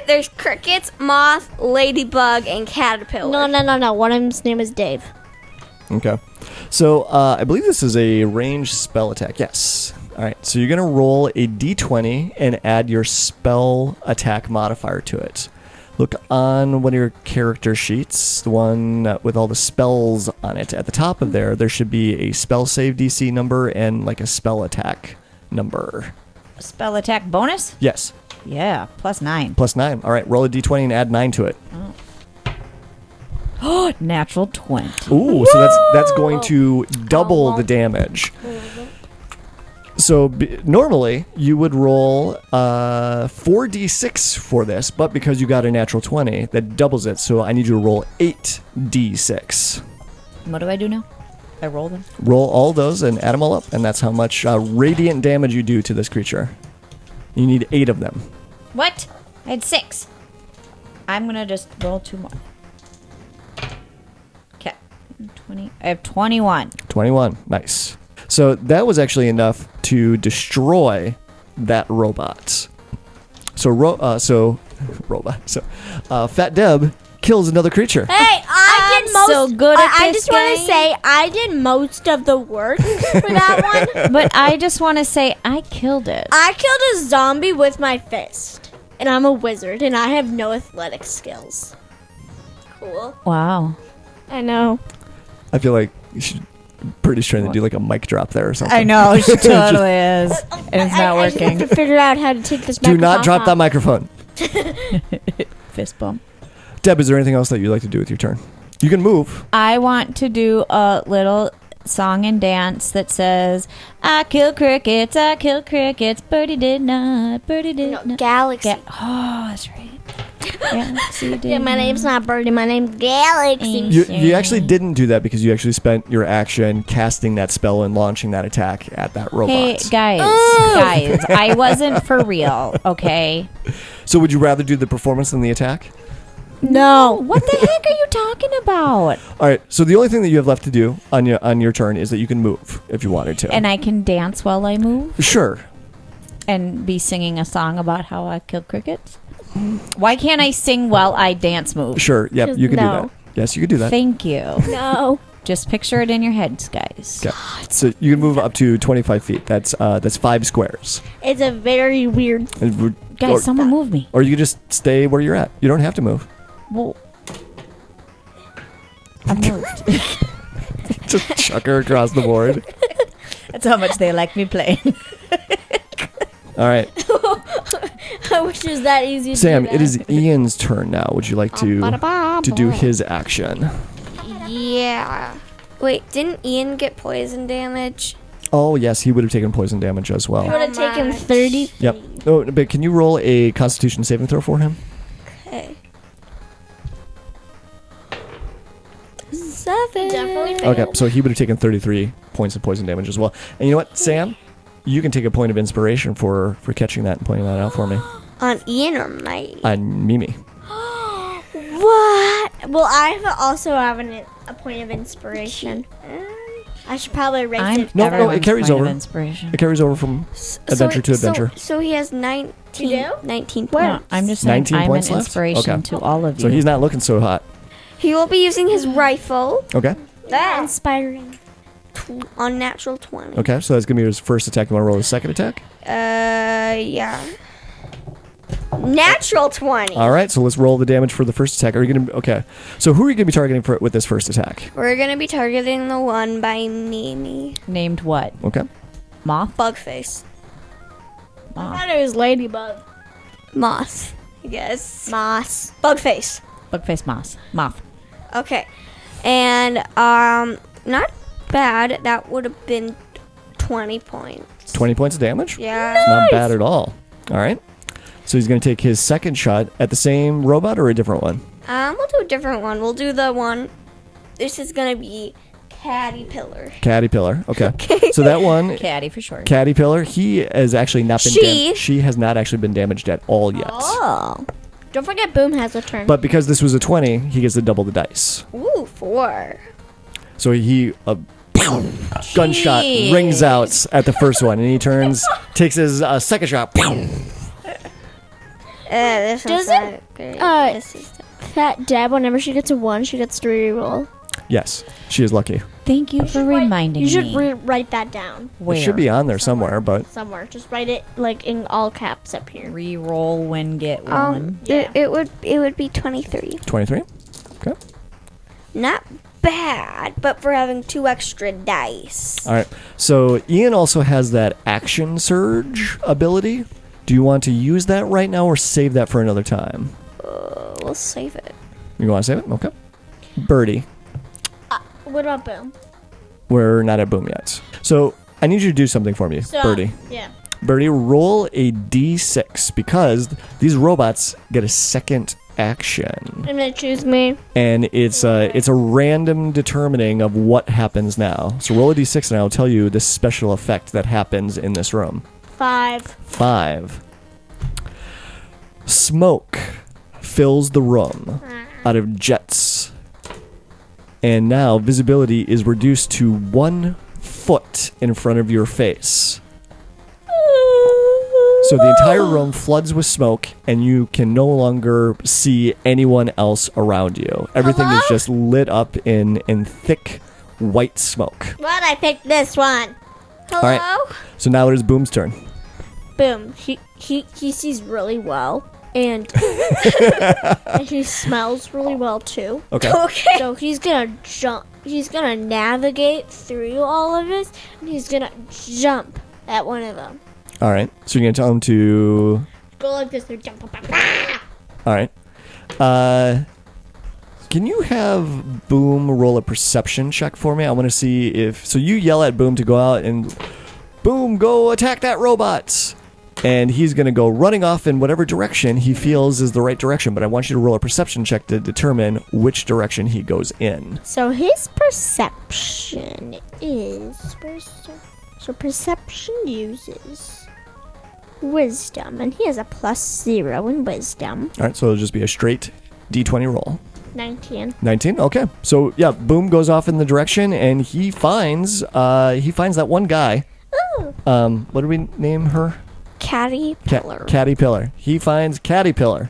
G: There's crickets, moth, ladybug, and caterpillar.
E: No. One of them's name is Dave.
A: Okay. So I believe this is a ranged spell attack. Yes. All right. So you're gonna roll a d20 and add your spell attack modifier to it. Look on one of your character sheets, the one with all the spells on it. At the top of there should be a spell save DC number and like a spell attack number.
F: Spell attack bonus?
A: Yes.
F: Yeah, +9.
A: +9. All right. Roll a d20 and add 9 to it.
F: Natural 20.
A: Ooh, so that's going to double the damage. So normally you would roll 4d6 for this, but because you got a natural 20, that doubles it. So I need you to roll 8d6.
F: What do I do now? I roll them?
A: Roll all those and add them all up, and that's how much radiant damage you do to this creature. You need 8 of them.
F: What? I had 6. I'm going to just roll 2 more. Okay. 20. I have 21.
A: 21. Nice. So that was actually enough to destroy that robot. So Fat Deb, kills another creature.
E: Hey, I did most.
F: so good at
E: I
F: this
E: just want to
F: game.
E: say I did most of the work for that one.
F: But I just want to say I killed it.
E: I killed a zombie with my fist, and I'm a wizard, and I have no athletic skills. Cool.
F: Wow.
E: I know.
A: I feel like Birdie's trying to do like a mic drop there or something.
F: I know, she totally is. And it's not
E: I just have
F: working.
E: to figure out how to take this.
A: Do not drop that
E: microphone
A: microphone.
F: Fist bump.
A: Deb, is there anything else that you'd like to do with your turn? You can move.
F: I want to do a little song and dance that says, I kill crickets, Birdie did not, Birdie did
E: No,
F: not.
E: Galaxy.
F: Oh, that's right. Galaxy did
E: Yeah, my
F: not.
E: name's not Birdie. My name's Galaxy.
A: You actually didn't do that because you actually spent your action casting that spell and launching that attack at that robot.
F: Hey, guys, I wasn't for real, okay?
A: So would you rather do the performance than the attack?
E: No.
F: What the heck are you talking about?
A: All right. So the only thing that you have left to do on your turn is that you can move if you wanted to.
F: And I can dance while I move
A: Sure.
F: and be singing a song about how I killed crickets? Why can't I sing while I dance move?
A: Sure. Yep. You can do
E: No.
A: that. Yes, you can do that.
F: Thank you.
E: No.
F: Just picture it in your heads, guys.
A: Okay. So you can move up to 25 feet. That's 5 squares.
E: It's a very weird.
F: Guys, someone move me.
A: Or you can just stay where you're at. You don't have to move.
F: Well, I moved.
A: Just chuck her across the board.
F: That's how much they like me playing.
A: All right.
E: I wish it was that easy. To
A: Sam,
E: do
A: it
E: that.
A: is Ian's turn now. Would you like to do his action?
G: Yeah. Wait, didn't Ian get poison damage?
A: Oh, yes, he would have taken poison damage as
E: It
A: well.
E: would have taken 30.
A: Yep. Oh, but can you roll a Constitution saving throw for him?
G: Okay.
E: 7. Definitely.
A: Okay, so he would have taken 33 points of poison damage as well. And you know what, Sam? You can take a point of inspiration for catching that and pointing that out for me.
G: On Ian or Mike?
A: On Mimi.
E: What? Well, I also have a point of inspiration. I should probably erase
F: I'm
E: it.
A: No,
F: everyone's
A: it carries
F: point of
A: over.
F: Inspiration.
A: It carries over from adventure to adventure.
G: So he has 19.
E: You do?
G: 19
E: Where?
G: points.
F: No, I'm just saying
A: 19
F: I'm an
A: points left?
F: inspiration
A: Okay.
F: to all of you.
A: So he's not looking so hot.
G: He will be using his rifle
A: Okay.
E: Inspiring.
G: on natural 20.
A: Okay, so that's going to be his first attack. You want to roll his second attack?
G: Yeah. Natural 20.
A: All right, so let's roll the damage for the first attack. Are you going to... Okay. So who are you going to be targeting with this first attack?
G: We're going to be targeting the one by Mimi.
F: Named what?
A: Okay.
F: Moth?
G: Bugface.
E: I thought it was Ladybug.
G: Moth. Yes.
E: Moss.
G: Bugface.
F: Bugface moth. Moth.
G: Okay. And, not bad. That would have been 20 points.
A: 20 points of damage?
G: Yeah.
A: It's not bad at all. All right. So he's going to take his second shot at the same robot or a different one?
G: We'll do a different one. We'll do the one. This is going to be Caterpillar.
A: Caterpillar. Okay. So that one,
F: Caddy for short.
A: Caterpillar, he has actually not been she has not actually been damaged at all yet.
E: Oh. Don't forget Boom has a turn.
A: But because this was a 20, he gets to double the dice.
G: Ooh, 4.
A: So he gunshot rings out at the first one, and he takes his second shot.
G: This one's
E: Doesn't,
G: not great. This is
E: Fat Deb, whenever she gets a 1, she gets to reroll.
A: Yes, she is lucky.
F: Thank you for reminding
E: You should
F: me.
E: write that down
F: Where?
A: It should be on there somewhere, but
E: somewhere. Just write it like in all caps up here.
F: Reroll when get one.
G: it would be 23.
A: 23. Okay.
G: Not bad, but for having 2 extra dice.
A: All right. So Ian also has that action surge ability. Do you want to use that right now or save that for another time?
G: We'll save it.
A: You want to save it? Okay. Birdie.
E: What about Boom?
A: We're not at Boom yet. So I need you to do something for me,
E: So,
A: Birdie.
E: Yeah.
A: Birdie, roll a d6 because these robots get a second action.
E: I'm gonna choose me.
A: And it's a random determining of what happens now. So roll a d6 and I'll tell you the special effect that happens in this room.
E: 5.
A: 5. Smoke fills the room out of jets. And now visibility is reduced to 1 foot in front of your face. So the entire room floods with smoke, and you can no longer see anyone else around you. Everything is just lit up in thick white smoke.
E: Why'd I pick this one? Hello?
A: All right. So now it is Boom's turn.
E: Boom. He sees really well. And, and he smells really well too.
A: Okay.
E: So he's gonna jump. He's gonna navigate through all of this, and he's gonna jump at one of them.
A: All right. So you're going to tell him to...
E: Go like this or jump.
A: All right. Can you have Boom roll a perception check for me? I want to see if... So you yell at Boom to go out and... Boom, go attack that robot! And he's going to go running off in whatever direction he feels is the right direction. But I want you to roll a perception check to determine which direction he goes in.
E: So his perception is... So perception uses wisdom, and he has a +0 in wisdom.
A: All right, so it'll just be a straight D20 roll.
E: 19.
A: 19? Okay. So, yeah, Boom goes off in the direction, and he finds that one guy.
E: Ooh.
A: What do we name her?
G: Caterpillar.
A: Caterpillar. He finds Caterpillar.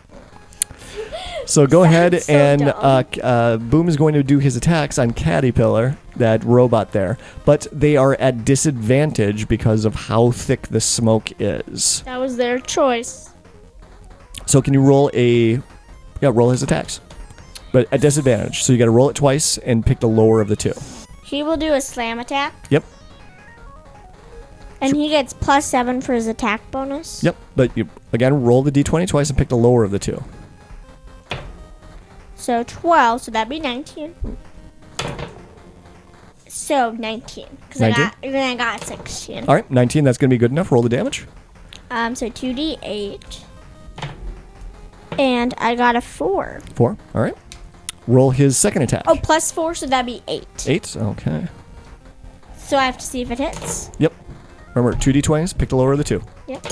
A: So go ahead
E: so
A: and Boom is going to do his attacks on Caterpillar, that robot there. But they are at disadvantage because of how thick the smoke is.
E: That was their choice.
A: So can you roll roll his attacks. But at disadvantage. So you got to roll it twice and pick the lower of the two.
E: He will do a slam attack.
A: Yep.
E: And he gets +7 for his attack bonus.
A: Yep. But you, again, roll the D20 twice and pick the lower of the two.
E: So 12, so that'd be 19. So 19. Because I got 16.
A: All right, 19, that's going to be good enough. Roll the damage.
E: So 2d8. And I got a 4.
A: 4, all right. Roll his second attack.
E: Oh, +4, so that'd be 8.
A: 8, okay.
E: So I have to see if it hits.
A: Yep. Remember, 2d20s, pick the lower of the two.
E: Yep.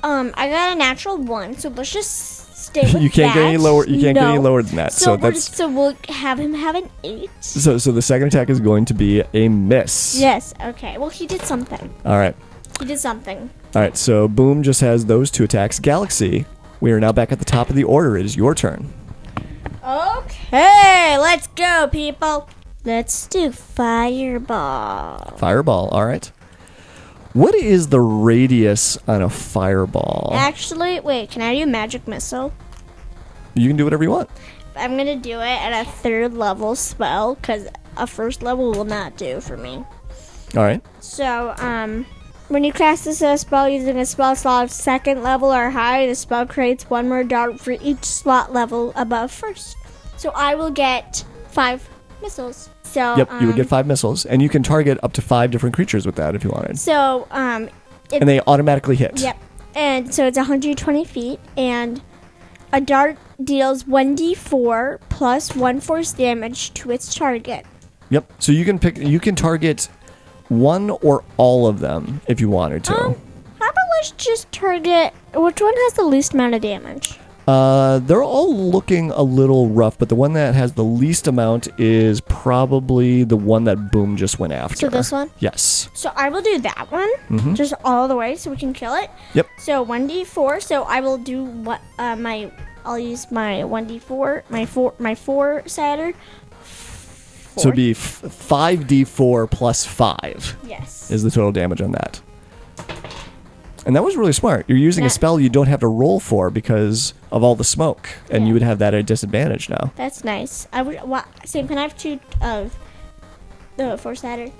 E: I got a natural 1, so let's just stay with
A: You can't get any lower. You can't get any lower than that.
E: So
A: that's
E: we'll have him have an 8.
A: so the second attack is going to be a miss.
E: Yes. Okay. Well, he did something.
A: All right.
E: He did something.
A: All right. So Boom just has those two attacks. Galaxy, we are now back at the top of the order. It is your turn.
E: Okay, let's go, people. Let's do fireball.
A: Fireball. All right. What is the radius on a fireball?
E: Actually, wait, can I do magic missile?
A: You can do whatever you want.
E: I'm gonna do it at a 3rd level spell because a 1st level will not do for me.
A: All right.
E: So, when you cast this spell using a spell slot of 2nd level or higher, the spell creates 1 more dart for each slot level above 1st. So I will get 5 missiles. So
A: Yep, you would get 5 missiles, and you can target up to 5 different creatures with that if you wanted.
E: So,
A: and they automatically hit.
E: Yep. And so it's 120 feet, and a dart deals 1d4 plus 1 force damage to its target.
A: Yep. So you can target one or all of them if you wanted to.
E: How about let's just target which one has the least amount of damage?
A: They're all looking a little rough, but the one that has the least amount is probably the one that Boom just went after.
E: So this one?
A: Yes.
E: So I will do that one, just all the way, so we can kill it.
A: Yep.
E: So 1d4. So I will do what I'll use my 1d4, my 4-sider.
A: So it'd be 5d4 plus 5
E: Yes.
A: is the total damage on that. And that was really smart. You're using a spell you don't have to roll for because of all the smoke, and you would have that at a disadvantage now.
E: That's nice. I would. Sam, can I have 2 of the 4-sider?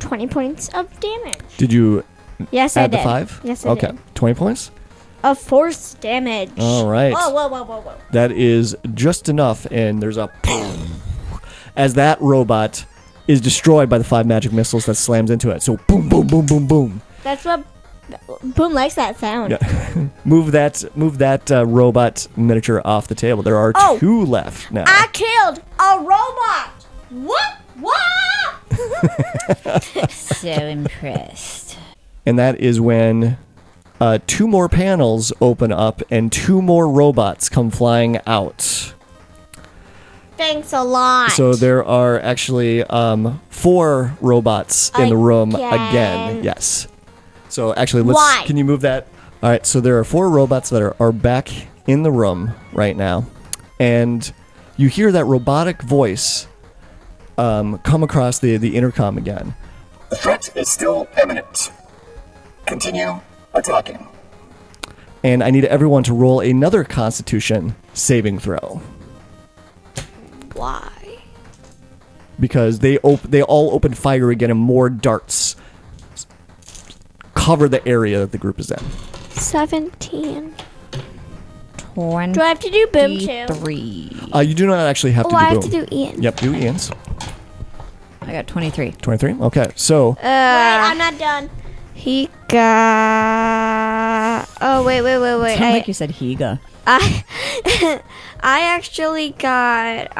E: 20 points of damage.
A: Did you
E: Yes,
A: add
E: I did.
A: the 5?
E: Yes, I
A: okay.
E: did.
A: 20 points?
E: Of force damage.
A: All right.
E: Whoa.
A: That is just enough, and there's a as that robot is destroyed by the 5 magic missiles that slams into it. So boom, boom, boom, boom, boom.
E: That's what Boom likes that sound.
A: Yeah. move that robot miniature off the table. There are 2 left now.
E: I killed a robot. What?
F: So impressed.
A: And that is when 2 more panels open up and 2 more robots come flying out.
E: Thanks a lot.
A: So there are actually 4 robots in the room again. Yes. So actually,
E: Why?
A: Can you move that? All right. So there are 4 robots that are back in the room right now, and you hear that robotic voice come across the intercom again.
H: The threat is still imminent. Continue attacking.
A: And I need everyone to roll another Constitution saving throw
G: Why?
A: because they all open fire again, and more darts cover the area that the group is in.
G: 17.
F: 23.
E: Do I have to do boom too?
A: You do not actually have to
G: Oh,
A: do
G: I have
A: boom.
G: to do Ian.
A: Yep, do Ian's.
F: I got 23.
A: 23. Okay, so
E: Wait, I'm not done.
G: He got. Oh, wait.
F: Sound like you said Higa.
G: I actually got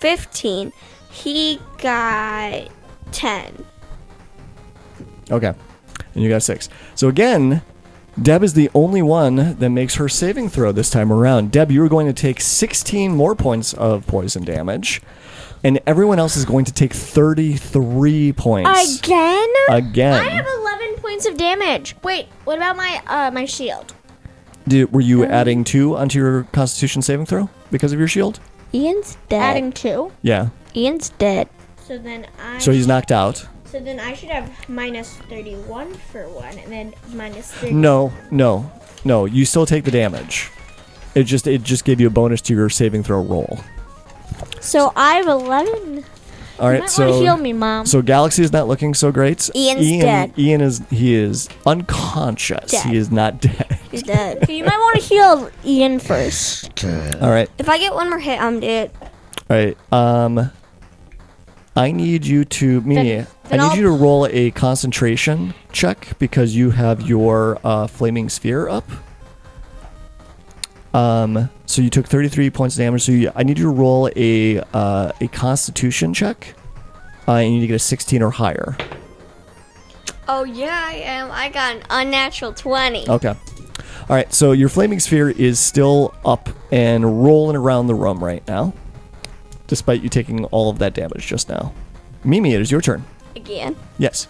G: 15. He got 10.
A: okay, and you got 6. So again, Deb is the only one that makes her saving throw this time around. Deb, you are going to take 16 more points of poison damage, and everyone else is going to take 33 points.
E: Again?
A: Again.
E: I have 11 points of damage. Wait, what about my shield?
A: Were you adding 2 onto your Constitution saving throw because of your shield?
G: Ian's dead.
E: Adding 2.
A: Yeah.
G: Ian's dead.
E: So then
A: So he's knocked out.
E: So then I should have minus 31 for 1, and then minus 30.
A: No. You still take the damage. It just gave you a bonus to your saving throw roll.
E: So I have 11.
A: All
E: You
A: right.
E: might
A: So
E: want to heal me, Mom.
A: So Galaxy is not looking so great.
G: Ian's dead.
A: Ian is unconscious.
G: Dead.
A: He is not dead.
G: He's dead.
E: Okay, you might want to heal Ian first.
A: All right.
G: If I get one more hit, I'm dead.
A: All right. I need you to Mimi. I
E: then
A: need
E: I'll-
A: you to roll a concentration check because you have your flaming sphere up. So you took 33 points of damage. So I need you to roll a Constitution check. You need to get a 16 or higher.
G: Oh, yeah, I am. I got an unnatural 20.
A: Okay. All right. So your flaming sphere is still up and rolling around the room right now, despite you taking all of that damage just now. Mimi, it is your turn.
G: Again.
A: Yes.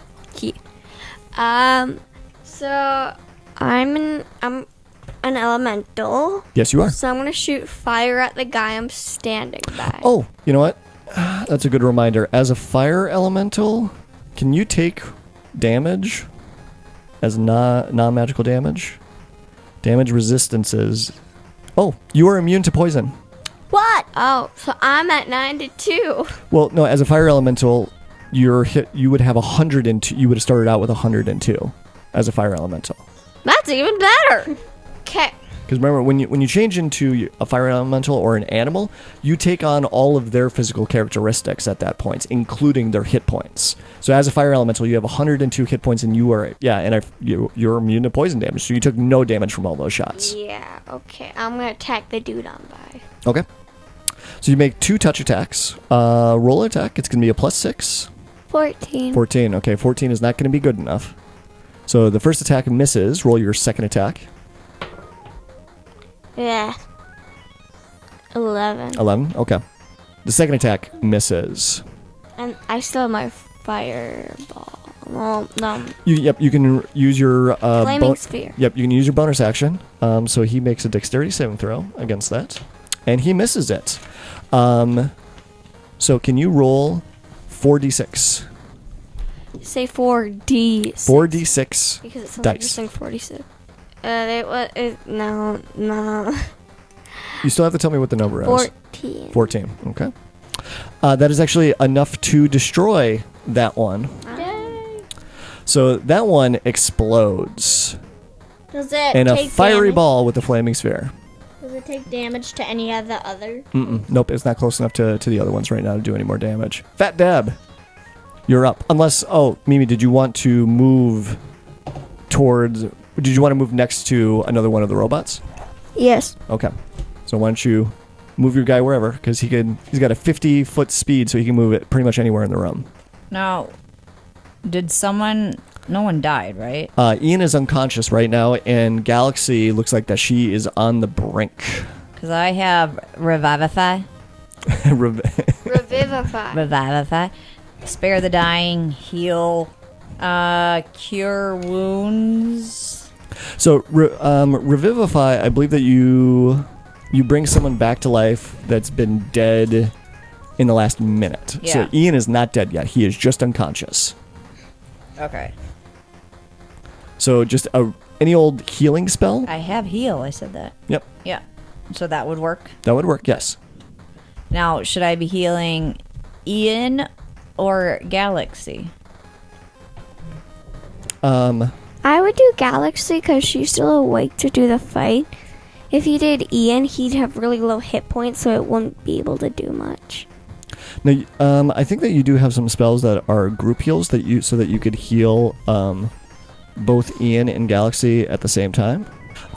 G: So I'm an elemental.
A: Yes, you are.
G: So I'm gonna shoot fire at the guy I'm standing by.
A: Oh, you know what? That's a good reminder. As a fire elemental, can you take damage as non-magical damage? Damage resistances. Oh, you are immune to poison.
E: What?
G: Oh, so I'm at 9-2.
A: Well, no, as a fire elemental, you would have 102. You would have started out with 102 as a fire elemental.
G: That's even better. Okay.
A: Because remember, when you change into a fire elemental or an animal, you take on all of their physical characteristics at that point, including their hit points. So as a fire elemental, you have 102 hit points, and you're immune to poison damage. So you took no damage from all those shots.
G: Yeah, okay. I'm gonna attack the dude on by.
A: Okay. So you make 2 touch attacks. Roll attack. It's gonna be a +6.
G: 14.
A: 14. Okay, 14 is not gonna be good enough. So the first attack misses. Roll your second attack.
G: Yeah. 11.
A: 11. Okay. The second attack misses.
G: And I still have my fireball. Well, no.
A: You can use your
G: Flaming sphere.
A: Yep, you can use your bonus action. So he makes a dexterity saving throw against that, and he misses it. So can you roll 4d6?
G: Say 4D.
A: 4d6
G: Because it sounds like
A: dice.
G: you're saying 46. No.
A: You still have to tell me what the number is.
G: 14.
A: 14. Okay. That is actually enough to destroy that one.
E: Yay.
A: So that one explodes
E: Does it
A: in a
E: take
A: fiery
E: damage?
A: ball with a flaming sphere.
E: Does it take damage to any of the other?
A: Nope, it's not close enough to the other ones right now to do any more damage. Fat Deb, you're up. Unless, Mimi, did you want to move towards... Did you want to move next to another one of the robots?
G: Yes.
A: Okay. So why don't you move your guy wherever, because he's got a 50-foot speed, so he can move it pretty much anywhere in the room.
F: Now, no one died, right?
A: Ian is unconscious right now, and Galaxy looks like that she is on the brink.
F: Because I have Revivify.
G: Revivify.
F: Revivify. Spare the dying, heal Cure wounds.
A: So revivify. I believe that you bring someone back to life that's been dead in the last minute.
F: Yeah.
A: So Ian is not dead yet. He is just unconscious.
F: Okay.
A: So just any old healing spell.
F: I have heal. I said that.
A: Yep,
F: Yeah. So that would work.
A: that would work. Yes.
F: Now, should I be healing Ian or Galaxy?
B: I would do Galaxy because she's still awake to do the fight. If you did Ian, he'd have really low hit points, so it wouldn't be able to do much.
A: Now, I think that you do have some spells that are group heals so that you could heal both Ian and Galaxy at the same time.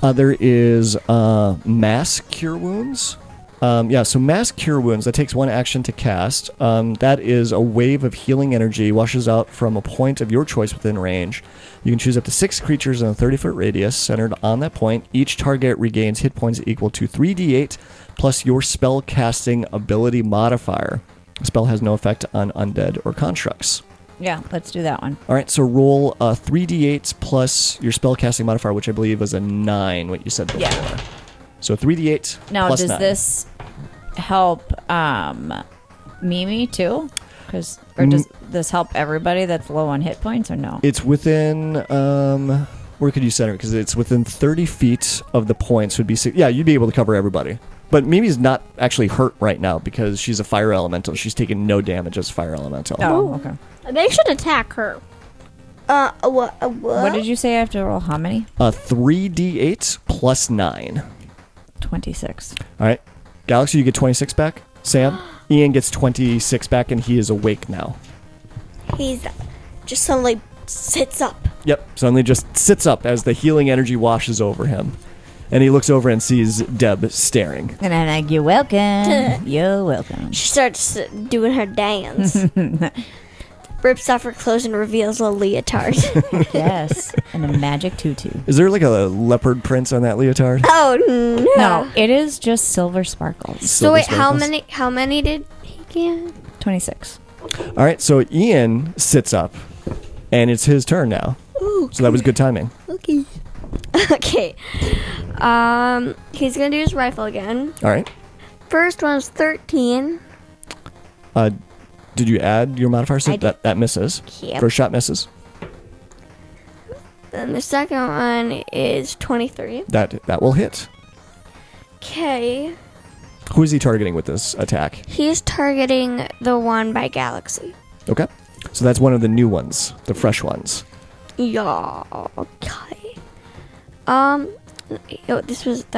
A: There is Mass Cure Wounds. So Mass Cure Wounds, that takes one action to cast. That is a wave of healing energy, washes out from a point of your choice within range. You can choose up to 6 creatures in a 30-foot radius centered on that point. Each target regains hit points equal to 3d8 plus your spell casting ability modifier. The spell has no effect on undead or constructs.
F: Yeah, let's do that one.
A: All right, so roll 3d8 plus your spell casting modifier, which I believe was a 9, what you said before.
F: Yeah.
A: So 3d8
F: Now,
A: plus
F: does
A: 9.
F: this help Mimi too? Does this help everybody that's low on hit points or no?
A: It's within, where could you center it? Because it's within 30 feet of the points would be, you'd be able to cover everybody. But Mimi's not actually hurt right now because she's a fire elemental. She's taking no damage as a fire elemental.
F: Oh, okay.
E: They should attack her.
F: What did you say I have to roll? How many?
A: 3d8 plus 9.
F: 26.
A: All right. Galaxy, you get 26 back. Sam, Ian gets 26 back, and he is awake now.
D: He's just suddenly sits up.
A: Yep. Suddenly just sits up as the healing energy washes over him. And he looks over and sees Deb staring.
F: And I'm like, you're welcome. You're welcome.
D: She starts doing her dance. Rips off her clothes and reveals a leotard.
F: Yes. And a magic tutu.
A: Is there like a leopard print on that leotard?
D: Oh no!
F: No, it is just silver sparkles.
D: So wait, how many did he get?
F: 26.
A: All right, so Ian sits up, and it's his turn now.
D: Ooh,
A: So that was good timing.
D: okay. Okay. He's gonna do his rifle again.
A: All right.
B: First one's 13.
A: Did you add your modifiers?
D: I did.
A: That misses.
D: Yep.
A: First shot misses.
B: Then the second one is 23.
A: That will hit.
B: Okay.
A: Who is he targeting with this attack?
B: He's targeting the one by Galaxy.
A: Okay. So that's one of the new ones, the fresh ones.
B: Yeah. Okay. That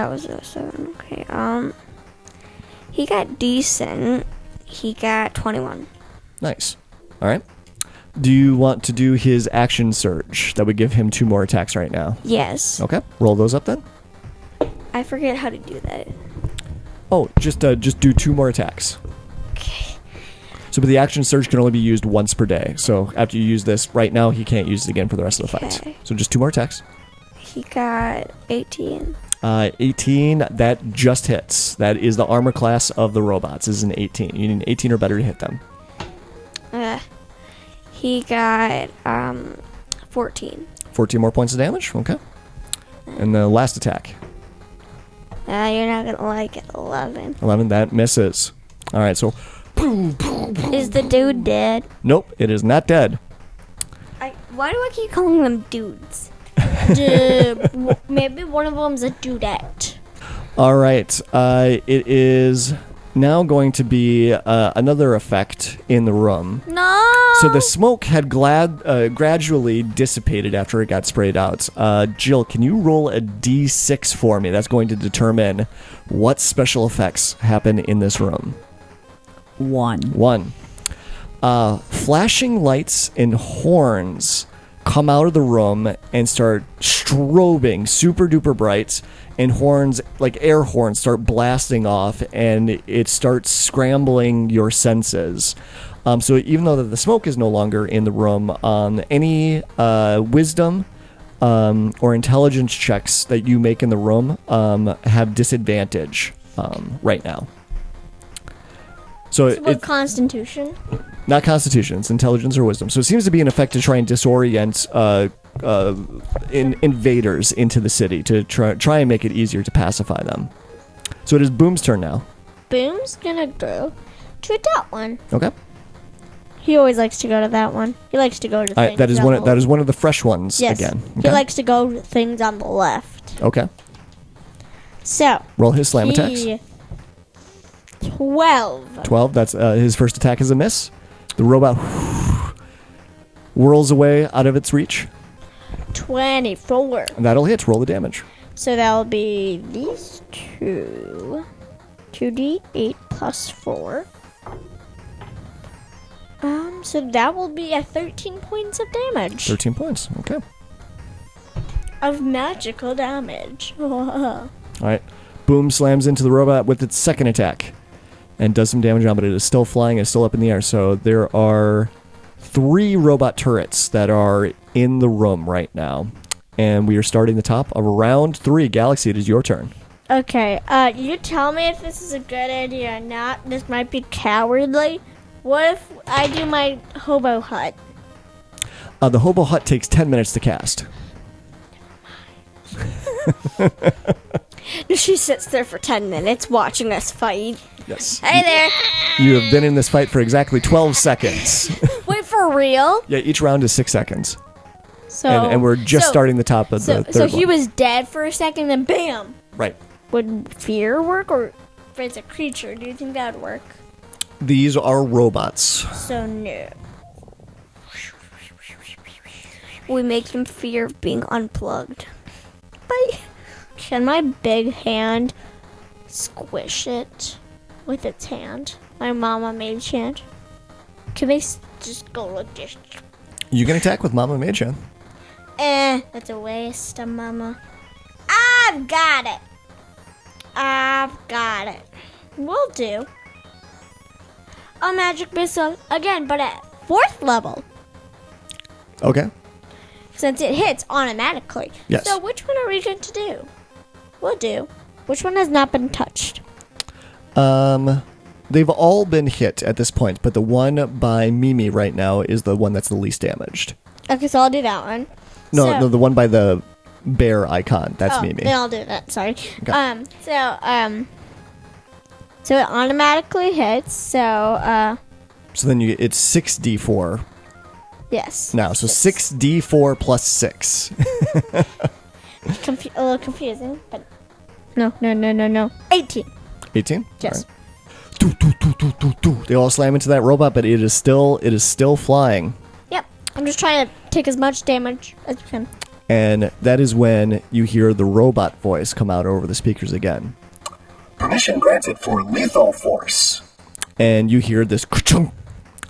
B: was a 7. Okay. He got decent. He got 21.
A: Nice. All right. Do you want to do his action surge? That would give him 2 more attacks right now.
B: Yes.
A: Okay. Roll those up then.
B: I forget how to do that.
A: Oh, just do 2 more attacks.
B: Okay.
A: So, but the action surge can only be used once per day. So after you use this right now, he can't use it again for the rest of the fight.
B: Okay.
A: So just 2 more attacks.
B: He got 18.
A: 18, that just hits. That is the armor class of the robots, is an 18. You need an 18 or better to hit them.
B: He got 14.
A: 14 more points of damage. Okay. And the last attack.
B: You're not going to like it. 11.
A: 11, that misses. All right, so
B: Is the dude dead?
A: nope, it is not dead.
B: Why do I keep calling them dudes?
E: Maybe one of them's a dudette.
A: All right, it is now going to be another effect in the room.
E: No.
A: So the smoke had gradually dissipated after it got sprayed out. Jill, can you roll a d6 for me? That's going to determine what special effects happen in this room. 1. Flashing lights and horns come out of the room and start strobing super duper bright, and horns, like air horns, start blasting off, and it starts scrambling your senses. So even though the smoke is no longer in the room, any wisdom or intelligence checks that you make in the room have disadvantage right now. So
E: With Constitution.
A: not Constitution, it's intelligence or wisdom. So it seems to be an effect to try and disorient invaders into the city to try and make it easier to pacify them. So it is Boom's turn now.
E: Boom's gonna go to that one.
A: Okay.
E: He always likes to go to that one. He likes to go to things.
A: That is one of the fresh ones
E: Yes.
A: again.
E: He
A: Okay.
E: likes to go to things on the left.
A: Okay.
E: So
A: Roll his slam attacks.
E: 12.
A: 12. That's his first attack is a miss. The robot whirls away out of its reach.
E: 24.
A: And that'll hit. Roll the damage.
E: So that'll be these two. 2d8 plus 4. So that will be at 13 points of damage.
A: 13 points. Okay.
E: Of magical damage.
A: All right. Boom slams into the robot with its second attack and does some damage on, but it is still flying. It's still up in the air. So there are 3 robot turrets that are in the room right now. And we are starting the top of round 3. Galaxy, it is your turn.
E: Okay, you tell me if this is a good idea or not. This might be cowardly. What if I do my hobo hut?
A: The hobo hut takes 10 minutes to cast.
G: She sits there for 10 minutes watching us fight.
A: Yes.
G: Hey there.
A: You have been in this fight for exactly 12 seconds.
G: Wait, for real?
A: Yeah, each round is 6 seconds.
E: So
A: And we're just starting the top of the third
E: So he
A: one.
E: was dead for a second, then bam.
A: Right.
E: Would fear work, or if it's a creature, do you think that would work?
A: These are robots.
E: So no.
G: We make them fear of being unplugged.
E: Bye. Can my big hand squish it with its hand? My mama mage hand. Can they just go like this?
A: You can attack with Mama Mage Hand.
E: That's a waste of mama. I've got it. Will do. A magic missile again, but at 4th level,
A: Okay.
E: since it hits automatically.
A: Yes.
E: So which one are we going to do? We'll do. Which one has not been touched?
A: They've all been hit at this point, but the one by Mimi right now is the one that's the least damaged.
E: Okay, so I'll do that one.
A: No, the one by the bear icon. That's Mimi.
E: Then I'll do that. Sorry.
A: Okay.
E: So it automatically hits. So
A: So then it's 6d4
E: yes.
A: now. So 6d4 plus 6.
E: A little confusing, but no. 18.
A: 18?
E: Yes.
A: All right. They all slam into that robot, but it is still flying.
E: Yep. I'm just trying to take as much damage as I can.
A: And that is when you hear the robot voice come out over the speakers again.
H: Permission granted for lethal force.
A: And you hear this ka-chung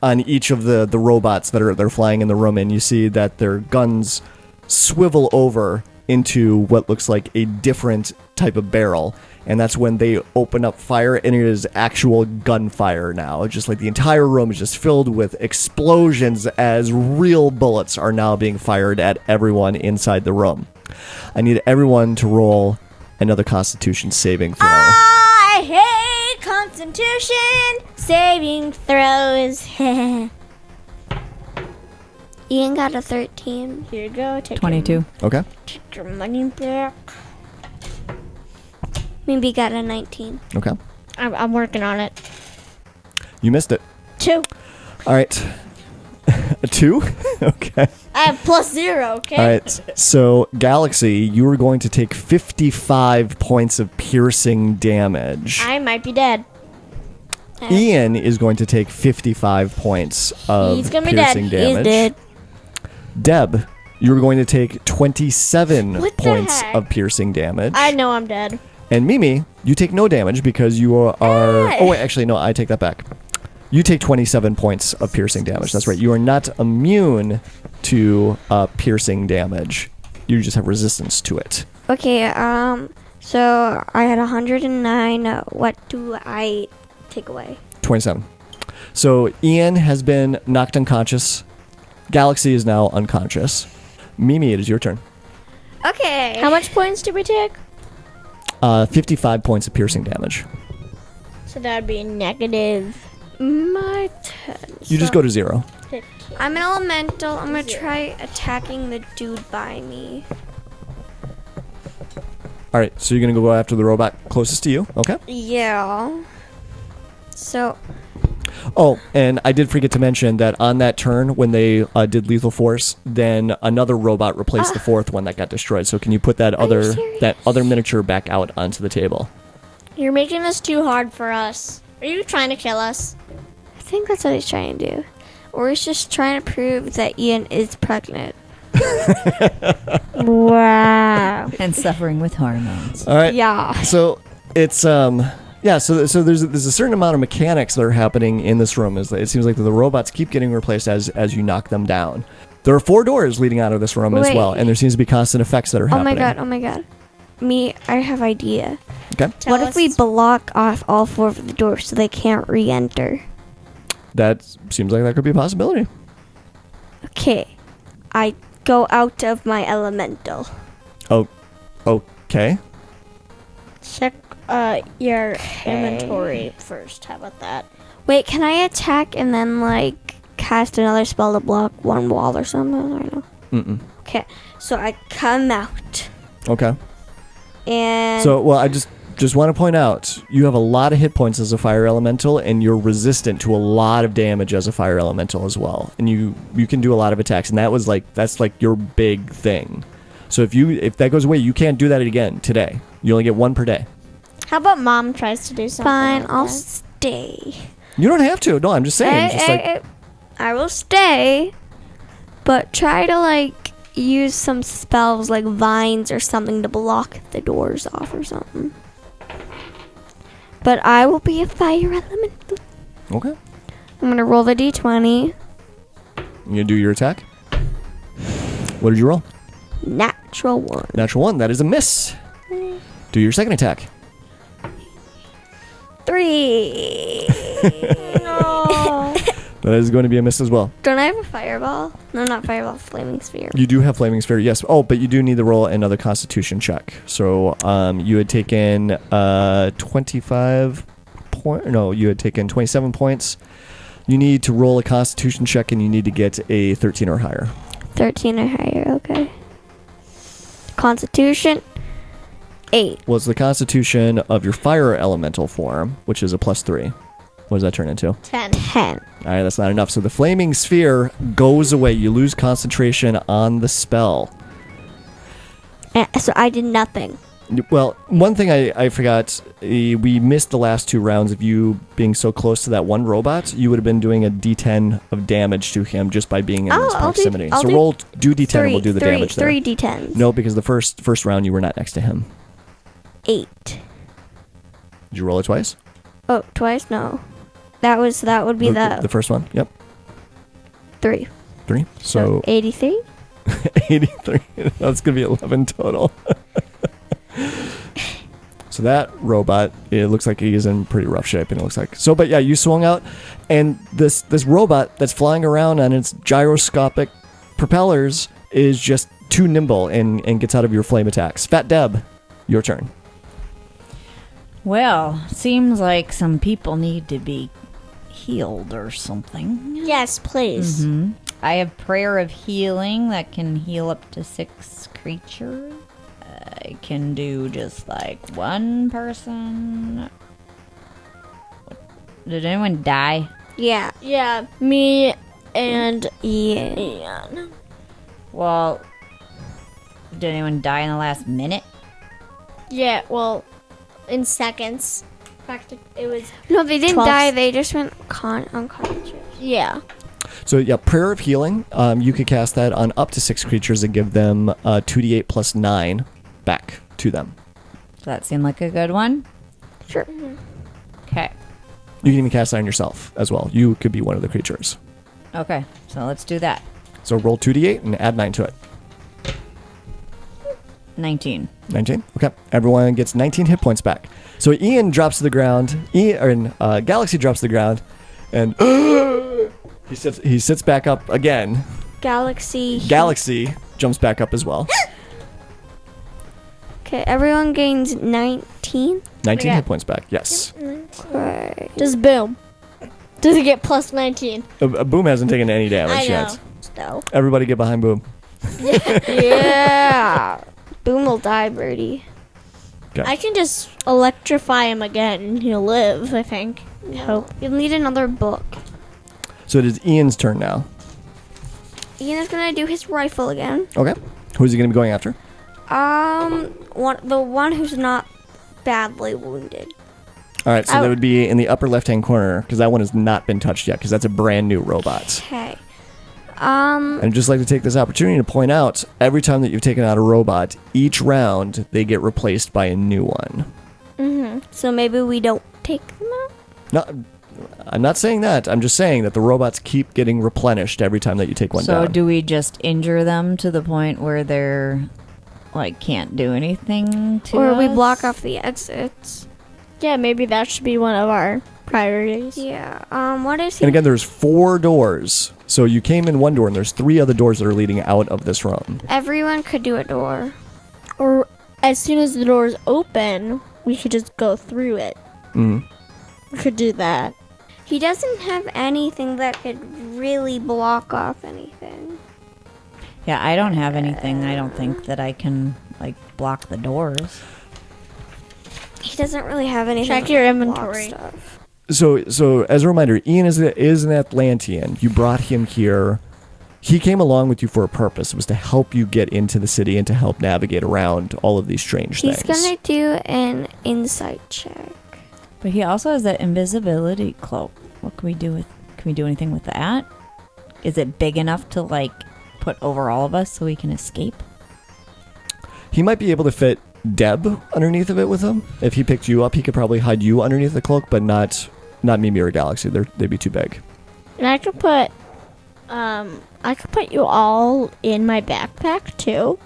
A: on each of the robots they're flying in the room, and you see that their guns swivel over into what looks like a different type of barrel. And that's when they open up fire, and it is actual gunfire now. Just like the entire room is just filled with explosions as real bullets are now being fired at everyone inside the room. I need everyone to roll another Constitution saving throw.
E: I hate Constitution saving throws.
G: Ian got a 13.
E: Here you go. Take
F: 22.
A: Okay.
E: Take your money back.
G: Maybe got a 19.
A: Okay.
E: I'm working on it.
A: You missed it.
E: 2.
A: All right. A 2? Okay.
E: I have +0. Okay.
A: All right. So, Galaxy, you are going to take 55 points of piercing damage.
E: I might be dead.
A: Ian is going to take 55 points of
E: He's gonna be dead.
A: piercing damage.
E: He's dead.
A: Deb, you're going to take 27
E: What the
A: points
E: heck?
A: of piercing damage.
E: I know I'm dead.
A: And Mimi, you take no damage because you are... Oh, wait, actually, no, I take that back. You take 27 points of piercing damage. That's right. You are not immune to piercing damage. You just have resistance to it.
G: Okay, so I had 109. What do I take away?
A: 27. So Ian has been knocked unconscious. Galaxy is now unconscious. Mimi, it is your turn.
G: Okay.
E: How much points did we take?
A: 55 points of piercing damage.
E: So that would be negative
G: My turn.
A: You just go to 0.
G: I'm an elemental. I'm gonna try attacking the dude by me.
A: All right, so you're going to go after the robot closest to you. Okay.
G: Yeah. So,
A: Oh, and I did forget to mention that on that turn, when they did Lethal Force, then another robot replaced the fourth one that got destroyed. So can you put that other miniature back out onto the table?
E: You're making this too hard for us. Are you trying to kill us?
G: I think that's what he's trying to do. Or he's just trying to prove that Ian is pregnant.
F: Wow. And suffering with hormones.
A: All right.
G: Yeah.
A: So it's yeah. So there's a certain amount of mechanics that are happening in this room. Is that it seems like the robots keep getting replaced as you knock them down. There are 4 doors leading out of this room as well, and there seems to be constant effects that are happening.
G: Oh my god. I have idea.
A: Okay.
G: What if we block off all 4 of the doors so they can't re-enter?
A: That seems like that could be a possibility.
G: Okay. I go out of my elemental.
A: Oh, okay.
E: Check your inventory first. How about that?
G: Wait, can I attack and then like cast another spell to block one wall or something? I don't know.
A: Mm-mm.
G: Okay, so I come out
A: Okay.
G: and
A: So, well, I just want to point out, you have a lot of hit points as a fire elemental, and you're resistant to a lot of damage as a fire elemental as well. And you can do a lot of attacks, and that's like your big thing. So if that goes away, you can't do that again today. You only get 1 per day.
E: How about Mom tries to do something?
G: fine,
E: like
G: I'll
E: that?
G: stay.
A: You don't have to. No, I'm just saying.
G: I will stay, but try to like use some spells like vines or something to block the doors off or something. But I will be a fire elemental.
A: Okay.
G: I'm gonna roll the d20.
A: You gonna do your attack? What did you roll?
G: Natural 1.
A: Natural 1. That is a miss. Do your second attack.
G: 3. No.
A: That is going to be a miss as well.
G: Don't I have a fireball? No, not fireball. Flaming sphere.
A: You do have Flaming Sphere, yes. Oh, but you do need to roll another Constitution check. So you had taken 27 points. You need to roll a Constitution check, and you need to get a 13 or higher.
G: 13 or higher. Okay. Constitution. 8.
A: Well, it's the Constitution of your Fire Elemental form, which is a +3. What does that turn into?
E: 10.
G: 10.
A: All right, that's not enough. So the Flaming Sphere goes away. You lose concentration on the spell.
G: So I did nothing.
A: Well, one thing I forgot, we missed the last 2 rounds of you being so close to that one robot. You would have been doing a D10 of damage to him just by being in his proximity.
G: I'll
A: so
G: do
A: roll, do D10 and we'll do the damage there.
G: 3 d10s.
A: No, because the first round you were not next to him.
G: 8.
A: Did you roll it twice?
G: Oh, twice? No. That would be
A: The first one? Yep.
G: 3.
A: 3. So
G: 83?
A: 83. That's going to be 11 total. So that robot, it looks like he is in pretty rough shape, and it looks like so. But yeah, you swung out, and this robot that's flying around on its gyroscopic propellers is just too nimble and gets out of your flame attacks. Fat Deb, your turn.
F: Well, seems like some people need to be healed or something.
E: Yes, please.
F: I have Prayer of Healing that can heal up to 6 creatures. I can do just like 1 person. Did anyone die?
G: Yeah.
E: Yeah, me and
G: Yeah.
E: Ian.
F: Well, did anyone die in the last minute?
E: Yeah, well, in seconds. It was,
G: No, they didn't
E: 12.
G: die. They just went unconscious.
E: yeah.
A: So yeah, Prayer of Healing. You could cast that on up to 6 creatures and give them 2d8 plus 9 back to them.
F: Does that seem like a good one?
G: Sure.
F: Okay.
A: You can even cast that on yourself as well. You could be one of the creatures.
F: Okay, so let's do that.
A: So roll 2d8 and add 9 to it.
F: 19.
A: 19. Okay. Everyone gets 19 hit points back. So Ian drops to the ground. Galaxy drops to the ground, and he sits back up again.
G: Galaxy.
A: Galaxy jumps back up as well.
G: Okay, everyone gains 19.
A: 19
E: Yeah.
A: hit points back. Yes.
G: Right.
E: Just boom. Does it get plus 19?
A: Boom hasn't taken any damage
E: I know.
A: yet.
E: No.
A: Everybody get behind Boom.
G: Yeah. Boom will die, Birdie.
E: I can just electrify him again and he'll live, I think. I hope.
G: You'll need another book.
A: So it is Ian's turn now.
G: Ian is gonna do his rifle again.
A: Okay. Who's he going to be going after?
G: The one who's not badly wounded.
A: All right, so that would be in the upper left-hand corner, because that one has not been touched yet, because that's a brand new robot.
G: Okay.
A: And I'd just like to take this opportunity to point out, every time that you've taken out a robot, each round, they get replaced by a new one.
G: So maybe we don't take them out?
A: No, I'm not saying that. I'm just saying that the robots keep getting replenished every time that you take one down.
F: So do we just injure them to the point where they're, like, can't do anything to
G: Or
F: us?
G: we block off the exits.
E: Yeah, maybe that should be one of our priorities.
G: Yeah. What is he?
A: And again, there's 4 doors. So you came in one door, and there's 3 other doors that are leading out of this room.
G: Everyone could do a door.
E: Or as soon as the doors open, we could just go through it.
A: Mm-hmm.
E: We could do that.
G: He doesn't have anything that could really block off anything.
F: Yeah, I don't have anything. I don't think that I can, like, block the doors.
G: He doesn't really have anything.
E: Check
G: that
E: your
G: can block
E: inventory.
G: stuff.
A: So as a reminder, Ian is an Atlantean. You brought him here. He came along with you for a purpose. It was to help you get into the city and to help navigate around all of these strange
G: He's
A: things.
G: gonna do an insight check.
F: But he also has that invisibility cloak. What can we do with? Can we do anything with that? Is it big enough to, like, put over all of us so we can escape?
A: He might be able to fit Deb underneath of it with him. If he picked you up, he could probably hide you underneath the cloak, but not Mimi or Galaxy. They'd be too big.
E: And I could put you all in my backpack too.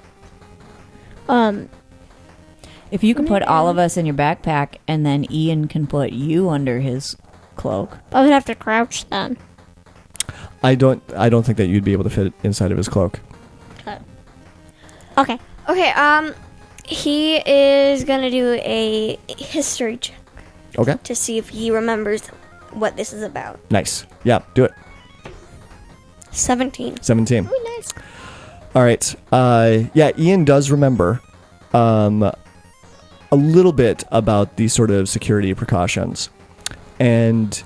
F: If you could put all of us in your backpack, and then Ian can put you under his cloak.
E: I would have to crouch then.
A: I don't think that you'd be able to fit inside of his cloak.
E: Okay.
G: Okay, he is gonna do a history check
A: Okay.
G: to see if he remembers what this is about.
A: Nice. Yeah, do it.
G: 17.
A: 17.
E: Oh, nice.
A: All right. Yeah, Ian does remember a little bit about these sort of security precautions. And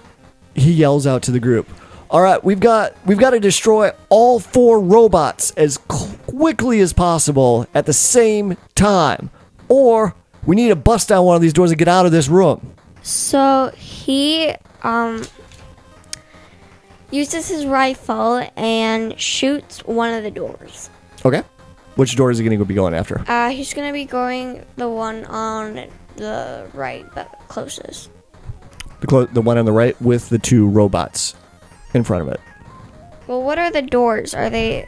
A: he yells out to the group, "All right, we've got to destroy all 4 robots as quickly as possible at the same time, or we need to bust down one of these doors and get out of this room."
G: So he uses his rifle and shoots one of the doors.
A: Okay. Which door is he going to be going after?
G: He's gonna be going the one on the right, but closest.
A: The one on the right with the 2 robots in front of it.
G: Well, what are the doors? Are they?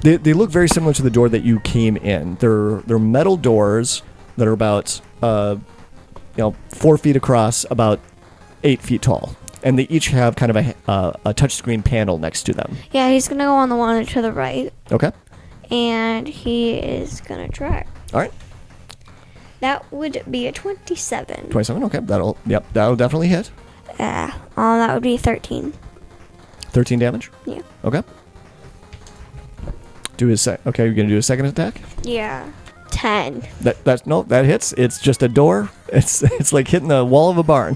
A: They look very similar to the door that you came in. They're metal doors that are about 4 feet across, about 8 feet tall, and they each have kind of a touchscreen panel next to them.
G: Yeah, he's gonna go on the one to the right,
A: Okay.
G: and he is gonna try.
A: All right.
G: That would be a 27.
A: 27. Okay. That'll definitely hit.
G: That would be 13.
A: 13 damage.
G: Yeah.
A: Okay. Do his Okay, you're gonna do a second attack.
G: Yeah.
E: 10.
A: That hits. It's just a door. It's like hitting the wall of a barn.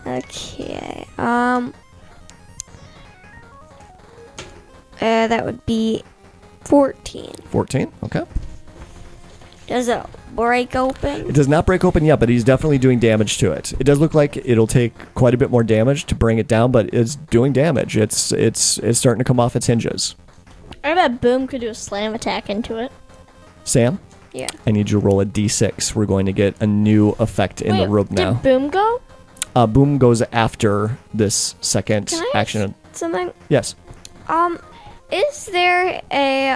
G: Okay. That would be 14.
A: 14. Okay.
G: Does it break open?
A: It does not break open yet, but he's definitely doing damage to it. It does look like it'll take quite a bit more damage to bring it down, but it's doing damage. It's starting to come off its hinges.
E: I bet Boom could do a slam attack into it.
A: Sam,
G: Yeah.
A: I need you to roll a d6. We're going to get a new effect in the room now.
E: Did Boom go?
A: Boom goes after this second
G: Can I
A: action.
G: Something.
A: Yes.
G: Is there a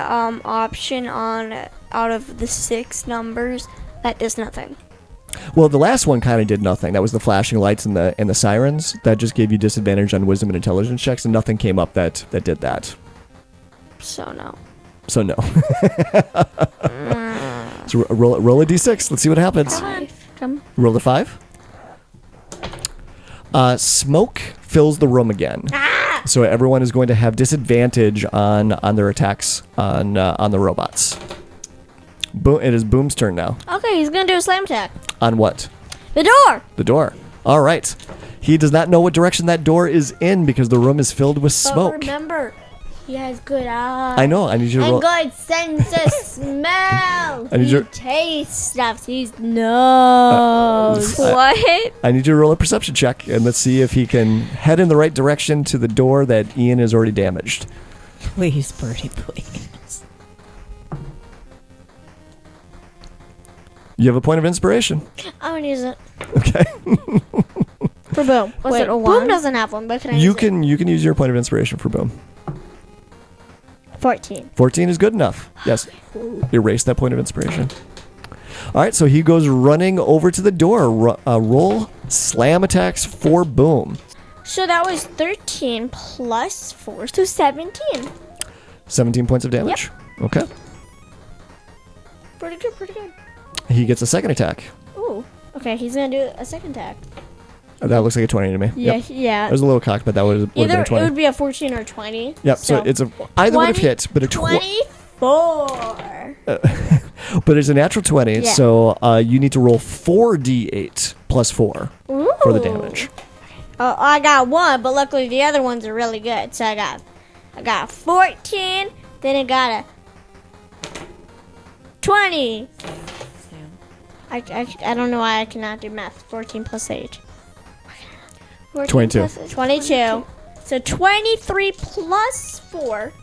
G: option on out of the 6 numbers that does nothing?
A: Well, the last one kind of did nothing. That was the flashing lights and the sirens. That just gave you disadvantage on wisdom and intelligence checks, and nothing came up that did that.
G: So no.
A: So no. So roll a d6. Let's see what happens.
E: Come.
A: Roll the 5. Smoke fills the room again. So everyone is going to have disadvantage on their attacks on the robots. It is Boom's turn now.
E: Okay, he's gonna do a slam attack.
A: On what?
E: The door.
A: The door. All right. He does not know what direction that door is in because the room is filled with
E: But
A: smoke.
E: remember, he has good eyes.
A: I know. I need you to roll.
E: And good sense of smell.
A: I need
E: He
A: you-
E: tastes stuff. He knows.
B: What?
A: I need you to roll a perception check, and let's see if he can head in the right direction to the door that Ian has already damaged.
F: Please, Birdie, please.
A: You have a point of inspiration.
E: I'm gonna use it
A: Okay.
E: for Boom.
B: Was it a
E: Boom
B: one?
E: doesn't have one, but can I
A: You
E: use
A: can use your point of inspiration for Boom.
E: it? 14.
A: 14 is good enough. Yes. Erase that point of inspiration. All right, so he goes running over to the door. Roll slam attacks for Boom.
E: So that was 13 plus 4, so 17.
A: 17 points of damage. Okay.
E: Pretty good, pretty good.
A: He gets a second attack.
E: Ooh. Okay, he's gonna do a second attack.
A: That looks like a 20 to me.
E: Yeah,
A: Yep.
E: yeah.
A: It was a little cocked, but that would have been
E: Either
A: a
E: it
A: 20.
E: would be a 14 or 20.
A: Yep, so it's either would have hit, but
E: 24.
A: but it's a natural 20,
E: Yeah.
A: so you need to roll 4d8 plus 4 for the damage.
E: Oh, I got 1, but luckily the other ones are really good. So I got 14, then I got a 20. I don't know why I cannot do math. 14 plus 8.
A: 22.
E: 22. So 23 plus 4.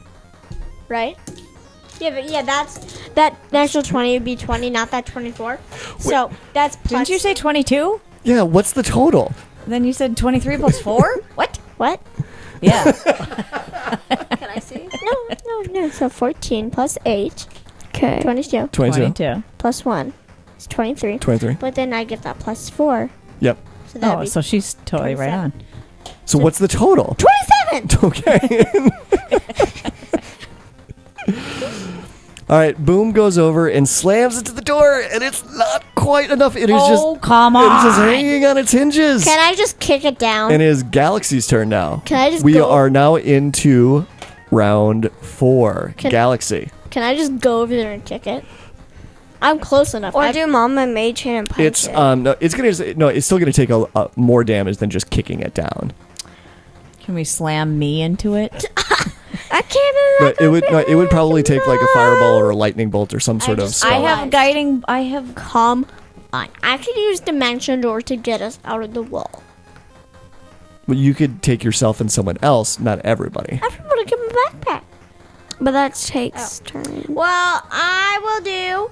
E: Right? Yeah, but yeah, that natural 20 would be 20, not that 24. So that's plus.
F: Didn't you say 22?
A: Yeah, what's the total?
F: Then you said 23 plus 4? What?
E: What?
F: Yeah.
B: Can I see?
E: No. So 14 plus 8.
B: Okay.
E: 22.
F: 22.
E: Plus 1 is 23.
A: 23.
E: But then I get that plus 4.
A: Yep.
E: So that
F: Oh,
E: would be
F: so she's totally right on.
A: So what's the total?
E: 27!
A: Okay. All right, Boom goes over and slams into the door, and it's not quite enough. It is
F: Oh,
A: just
F: come
A: It is just
F: on.
A: hanging on its hinges.
E: Can I just kick it down?
A: And it is Galaxy's turn now.
E: Can I just
A: We
E: go-
A: are now into round 4.
E: Can-
A: Galaxy.
E: Can I just go over there and kick it? I'm close enough.
B: Or do Mama Mage Hand and punch
A: It's
B: it?
A: no, it's still gonna take a more damage than just kicking it down.
F: Can we slam me into it?
B: I can't.
A: But it would probably take like a fireball or a lightning bolt or some sort of
E: just-
F: I
A: spell.
F: have guiding. I have.
E: Come on. I could use Dimension Door to get us out of the wall.
A: But you could take yourself and someone else, not everybody.
E: Everybody give me a backpack.
B: But that takes turn.
E: Well, I will do.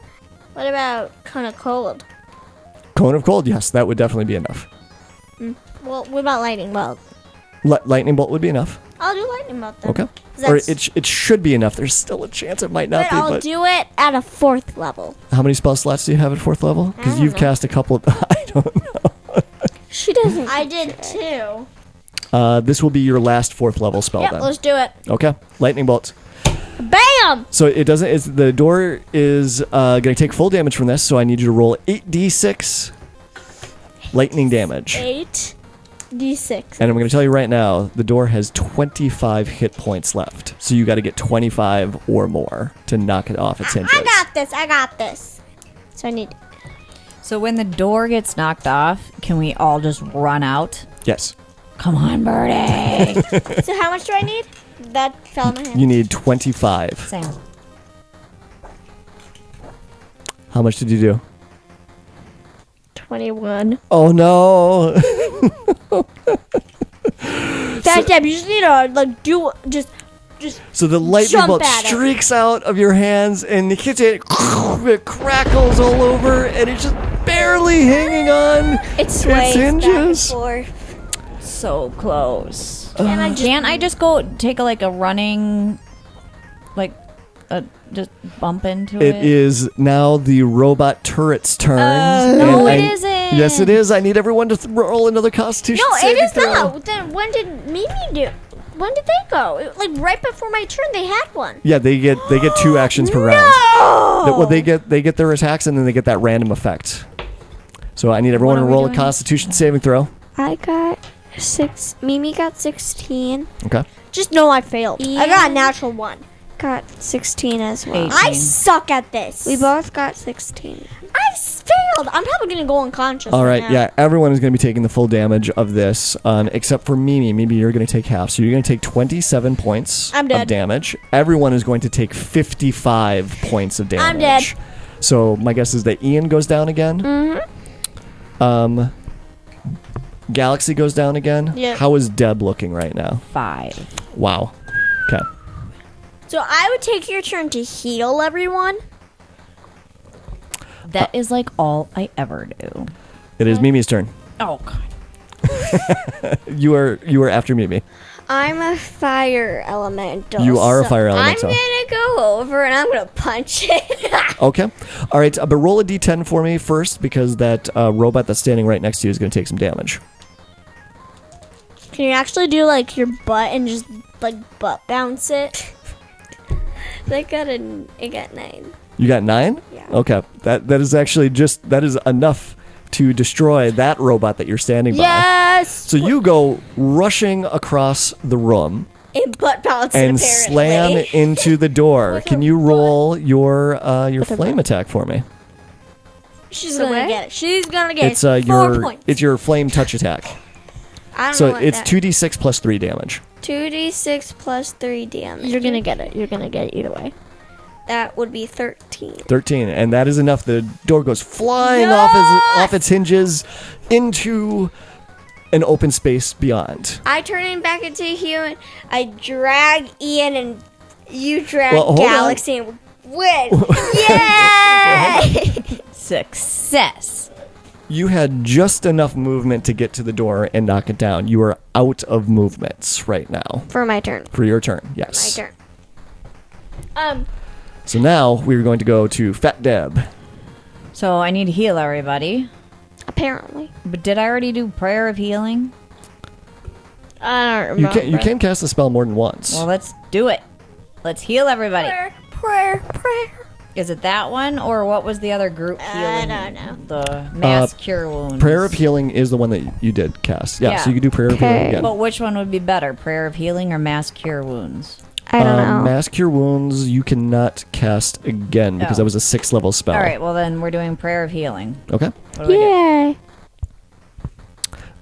E: What about kind of cold?
A: Cone of Cold, yes, that would definitely be enough.
E: Well, what about lightning bolt?
A: Lightning bolt would be enough.
E: I'll do lightning bolt then.
A: Okay.
E: 'Cause
A: Or
E: that's-
A: it should be enough. There's still a chance it might not
E: but
A: be.
E: I'll
A: But
E: do it at a 4th level.
A: how many spell slots do you have at 4th level? Because
E: don't
A: you've
E: know.
A: cast a couple. Of, I don't know.
B: She doesn't.
E: I did 2.
A: This will be your last 4th level spell
E: Yep,
A: then.
E: let's do it.
A: Okay. Lightning bolt.
E: Bam!
A: So it doesn't. The door is going to take full damage from this. So I need you to roll 8d6 lightning damage.
E: 8d6.
A: And I'm going to tell you right now, the door has 25 hit points left. So you got to get 25 or more to knock it off its hinges.
E: I got this. So I need.
F: So when the door gets knocked off, can we all just run out?
A: Yes.
F: Come on, Birdie.
E: So how much do I need? That fell in my hand.
A: You need 25.
F: Same.
A: How much did you do?
E: 21.
A: Oh no.
E: That you just need to like do just
A: So the lightning
E: Jump
A: bolt
E: at it.
A: streaks out of your hands and it hits it. It crackles all over and it's just barely hanging on.
B: It sways
A: hinges.
B: back and forth.
F: So close.
E: Can't
F: I just go take a running, just bump into it?
A: It is now the robot turret's turn.
F: No,
A: and
F: it isn't.
A: Yes, it is. I need everyone to roll another Constitution
E: No, it
A: saving
E: is
A: throw.
E: not. Then when did Mimi do? When did they go? Like right before my turn, they had one.
A: Yeah, they get 2 actions per round. Well, they get their attacks and then they get that random effect. So I need everyone
F: What
A: to
F: are we
A: roll a
F: doing?
A: Constitution saving throw.
B: I got
G: Mimi got 16.
A: Okay.
E: Just know I failed.
G: Yeah.
E: I got a natural 1.
G: Got 16 as well.
F: 18.
E: I suck at this.
G: We both got 16.
E: I failed. I'm probably gonna go unconscious.
A: All right,
E: now.
A: yeah, everyone is going to be taking the full damage of this, except for Mimi. Mimi, you're going to take half, so you're going to take 27 points
E: I'm
A: of
E: dead.
A: damage. Everyone is going to take 55 points of damage.
E: I'm dead.
A: So my guess is that Ian goes down again. Mm-hmm. Galaxy goes down again.
E: Yeah.
A: How is Deb looking right now?
F: 5.
A: Wow. Okay.
E: So I would take your turn to heal everyone.
F: That is like all I ever do.
A: It is Mimi's turn.
F: Oh God.
A: You are after Mimi.
G: I'm a fire elemental.
A: You are a fire
G: I'm
A: elemental.
G: gonna go over and I'm gonna punch it.
A: Okay. All right, but roll a d10 for me first because that robot that's standing right next to you is going to take some damage.
E: Can you actually do like your butt and just like butt bounce it?
G: I got 9.
A: You got 9?
G: Yeah.
A: Okay. That is actually that is enough to destroy that robot that you're standing by.
E: Yes.
A: So you go rushing across the room
E: And butt bounce
A: and
E: it,
A: slam
E: apparently.
A: into the door. Can you roll your flame attack for me?
E: She's
G: So
E: gonna
G: what?
E: get it. She's gonna get
A: It's
E: it. 4 points.
A: it's your flame touch attack.
G: I don't know
A: So
G: what
A: it's
G: that
A: 2d6 plus 3 damage.
G: 2d6 plus 3 damage.
E: You're gonna get it. You're gonna get it either way.
G: That would be 13.
A: 13, and that is enough. The door goes flying off its hinges into an open space beyond.
G: I turn him back into a human. I drag Ian and you drag
A: Well, hold on.
G: Galaxy and win. Yay!
F: Success.
A: You had just enough movement to get to the door and knock it down. You are out of movements right now
G: For my turn.
A: for your turn.
G: My
A: Yes.
G: turn.
A: So now we're going to go to Fat Deb.
F: So I need to heal everybody.
G: Apparently.
F: But did I already do prayer of healing?
E: I don't
A: You
E: remember.
A: can cast the spell more than once.
F: Well, let's do it. Let's heal everybody.
E: Prayer.
F: Is it that one or what was the other group healing?
E: I don't know.
F: The mass cure wounds.
A: Prayer of Healing is the one that you did cast. Yeah,
F: Yeah.
A: so you can do Prayer of Healing
G: Okay.
A: again.
F: But which one would be better, prayer of healing or mass cure wounds?
G: I don't know.
A: Mass Cure Wounds you cannot cast again because
F: Oh.
A: that was a 6th level spell.
F: All right, well then we're doing prayer of healing.
A: Okay.
F: What do I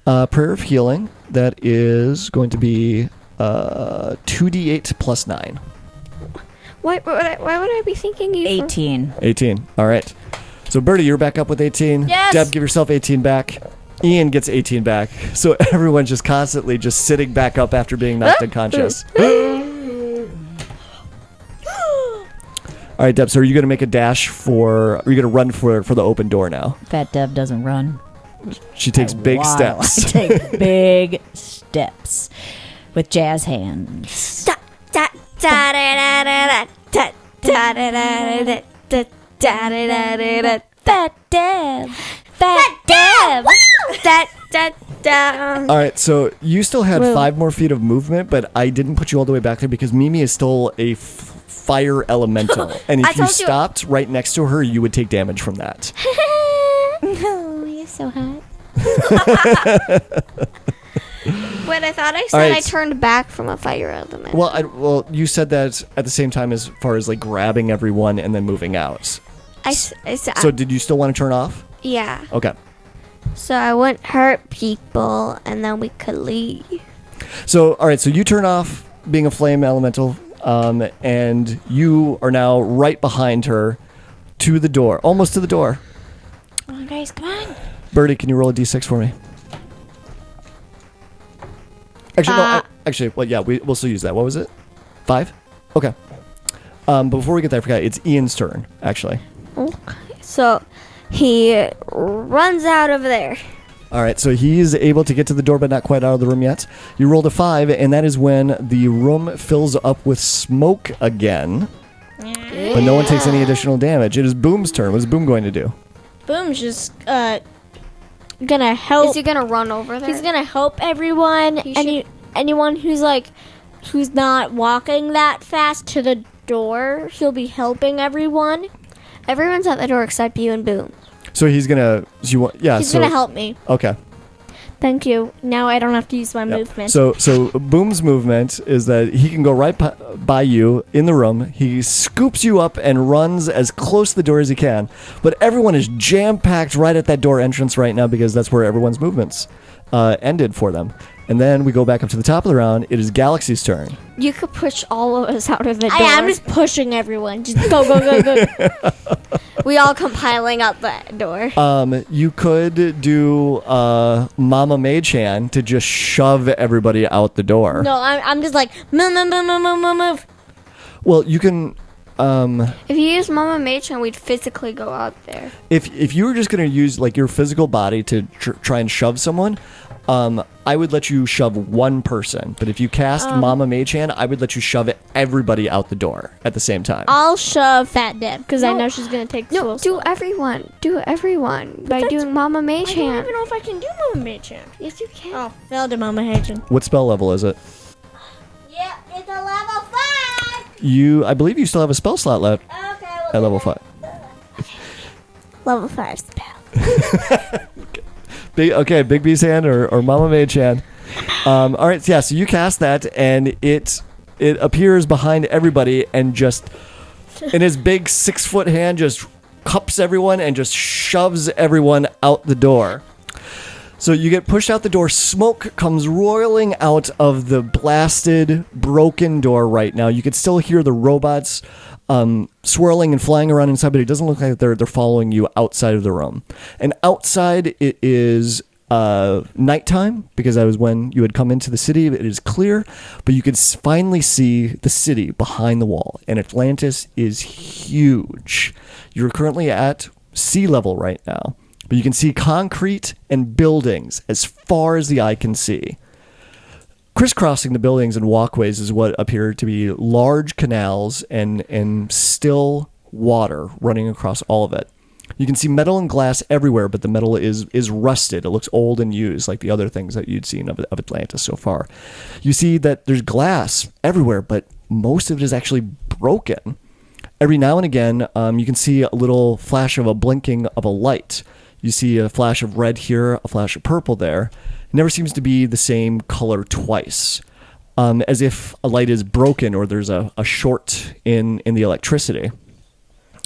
G: Yay.
A: Prayer of Healing, that is going to be 2d8 plus 9.
G: Why would I be thinking you?
F: do? 18.
A: 18. All right. So, Bertie, you're back up with 18.
E: Yes!
A: Deb, give yourself 18 back. Ian gets 18 back. So, everyone's just constantly just sitting back up after being knocked unconscious. All right, Deb, so are you going to make a dash are you going to run for the open door now?
F: Fat Deb doesn't run.
A: She takes big
F: Wow.
A: steps.
F: I take big steps with jazz hands. Fat Deb! Fat Deb!
A: All right, so you still had 5 more feet of movement, but I didn't put you all the way back there because Mimi is still a fire elemental. And if you
G: told you-
A: stopped right next to her, you would take damage from that.
G: Oh, you're so hot. Wait, I thought I said
A: right.
G: I turned back from a fire element.
A: Well, you said that at the same time as far as like grabbing everyone and then moving out.
G: I said,
A: So did you still want to turn off?
G: yeah.
A: Okay.
G: So I wouldn't hurt people, and then we could leave.
A: So, all right, so you turn off being a flame elemental, and you are now right behind her to the door, almost to the door.
F: Come on, guys, come on.
A: Bertie, can you roll a d6 for me? Actually, well, yeah, we'll still use that. What was it? 5? Okay. But before we get there, I forgot, it's Ian's turn, actually.
G: Okay. So he runs out over there.
A: All right, so he's able to get to the door, but not quite out of the room yet. You rolled a 5, and that is when the room fills up with smoke again. But no one takes any additional damage. It is Boom's turn. What is Boom going to do?
E: Boom's just gonna help.
G: Is he gonna run over there?
E: He's gonna help everyone. Anyone who's not walking that fast to the door, he'll be helping everyone.
G: Everyone's at the door except you and Boom.
A: So he's gonna.
E: He's gonna help me
A: Okay.
E: Thank you. Now I don't have to use my
A: Yep.
E: movement.
A: So Boom's movement is that he can go right by you in the room. He scoops you up and runs as close to the door as he can. But everyone is jam-packed right at that door entrance right now because that's where everyone's movements ended for them. And then we go back up to the top of the round. It is Galaxy's turn.
G: You could push all of us out of the door.
E: I'm just pushing everyone. Just go, go, go, go.
G: We all come piling out that door.
A: You could do Mama Mei-chan to just shove everybody out the door.
E: No, I'm just like, move, move, move, move, move, move, move.
A: Well, you can...
G: If you use Mama Mei-chan, we'd physically go out there.
A: If you were just going to use like your physical body to try and shove someone, I would let you shove one person. But if you cast Mama Mei-chan, I would let you shove everybody out the door at the same time.
E: I'll shove Fat Deb because I
G: No.
E: know she's gonna take the
G: No,
E: slow
G: do
E: spot.
G: everyone. Do everyone by doing Mama
E: I don't
G: Mei-chan.
E: even know if I can do Mama Mei-chan.
G: Yes, you can.
E: Oh, failed to Mama Mei-chan.
A: What spell level is it?
E: Yeah, it's a level 5.
A: I believe you still have a spell slot left
E: Okay.
A: at level 5.
E: Level 5 spell.
A: Big B's hand or Mama Mei-chan. All right, so you cast that, and it appears behind everybody, and just in his big 6-foot hand, just cups everyone and just shoves everyone out the door. So you get pushed out the door. Smoke comes roiling out of the blasted, broken door right now. You can still hear the robots swirling and flying around inside, but it doesn't look like they're following you outside of the room. And outside, it is nighttime, because that was when you had come into the city. It is clear, but you can finally see the city behind the wall. And Atlantis is huge. You're currently at sea level right now, but you can see concrete and buildings as far as the eye can see. Crisscrossing the buildings and walkways is what appear to be large canals and still water running across all of it. You can see metal and glass everywhere, but the metal is rusted. It looks old and used, like the other things that you'd seen of Atlantis so far. You see that there's glass everywhere, but most of it is actually broken. Every now and again, you can see a little flash of a blinking of a light. You see a flash of red here, a flash of purple there. It never seems to be the same color twice, as if a light is broken or there's a short in the electricity.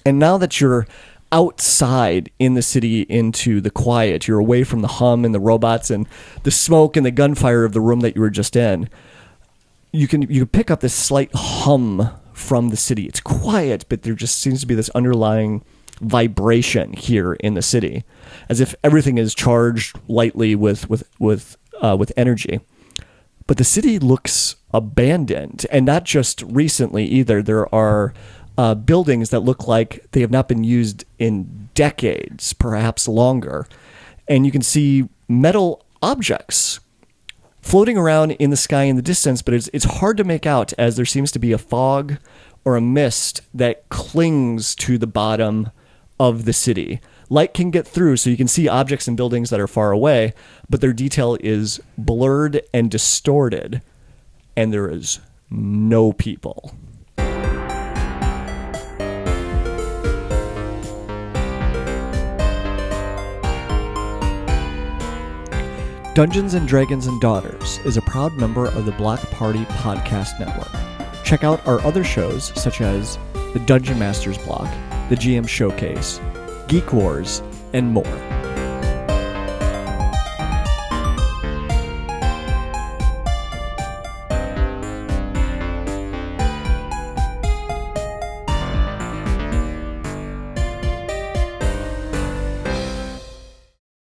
A: And now that you're outside in the city into the quiet, you're away from the hum and the robots and the smoke and the gunfire of the room that you were just in, you can pick up this slight hum from the city. It's quiet, but there just seems to be this underlying vibration here in the city, as if everything is charged lightly with energy. But the city looks abandoned, and not just recently either. There are buildings that look like they have not been used in decades, perhaps longer. And you can see metal objects floating around in the sky in the distance, but it's hard to make out, as there seems to be a fog or a mist that clings to the bottom of the city. Light can get through, so you can see objects and buildings that are far away, but their detail is blurred and distorted, and there is no people. Dungeons & Dragons & Daughters is a proud member of the Block Party Podcast Network. Check out our other shows, such as the Dungeon Masters Block, the GM Showcase, Geek Wars, and more.